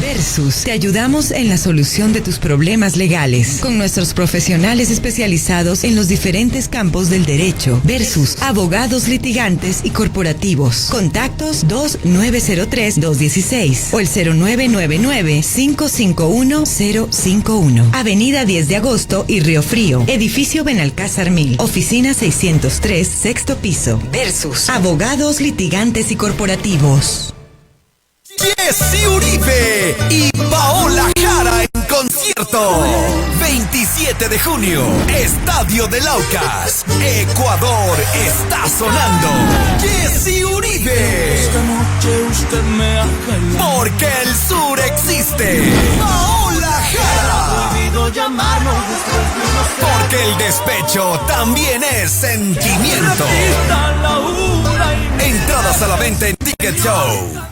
[SPEAKER 17] Versus, te ayudamos en la solución de tus problemas legales con nuestros profesionales especializados en los diferentes campos del derecho. Versus, abogados litigantes y corporativos. Contactos 2903-216 o el 0999-551-051. Avenida 10 de Agosto y Río Frío. Edificio Benalcázar 1000. Oficina 603, sexto piso. Versus, abogados litigantes y corporativos.
[SPEAKER 1] Jessy Uribe y Paola Jara en concierto. 27 de junio, Estadio de Laucas, Ecuador está sonando. Jessy Uribe.
[SPEAKER 2] Esta noche usted me ha jalado.
[SPEAKER 1] Porque el sur existe. Paola Jara.
[SPEAKER 2] Prohibido llamarnos después de unos.
[SPEAKER 1] Porque el despecho también es sentimiento. Entradas a la venta en Ticket Show.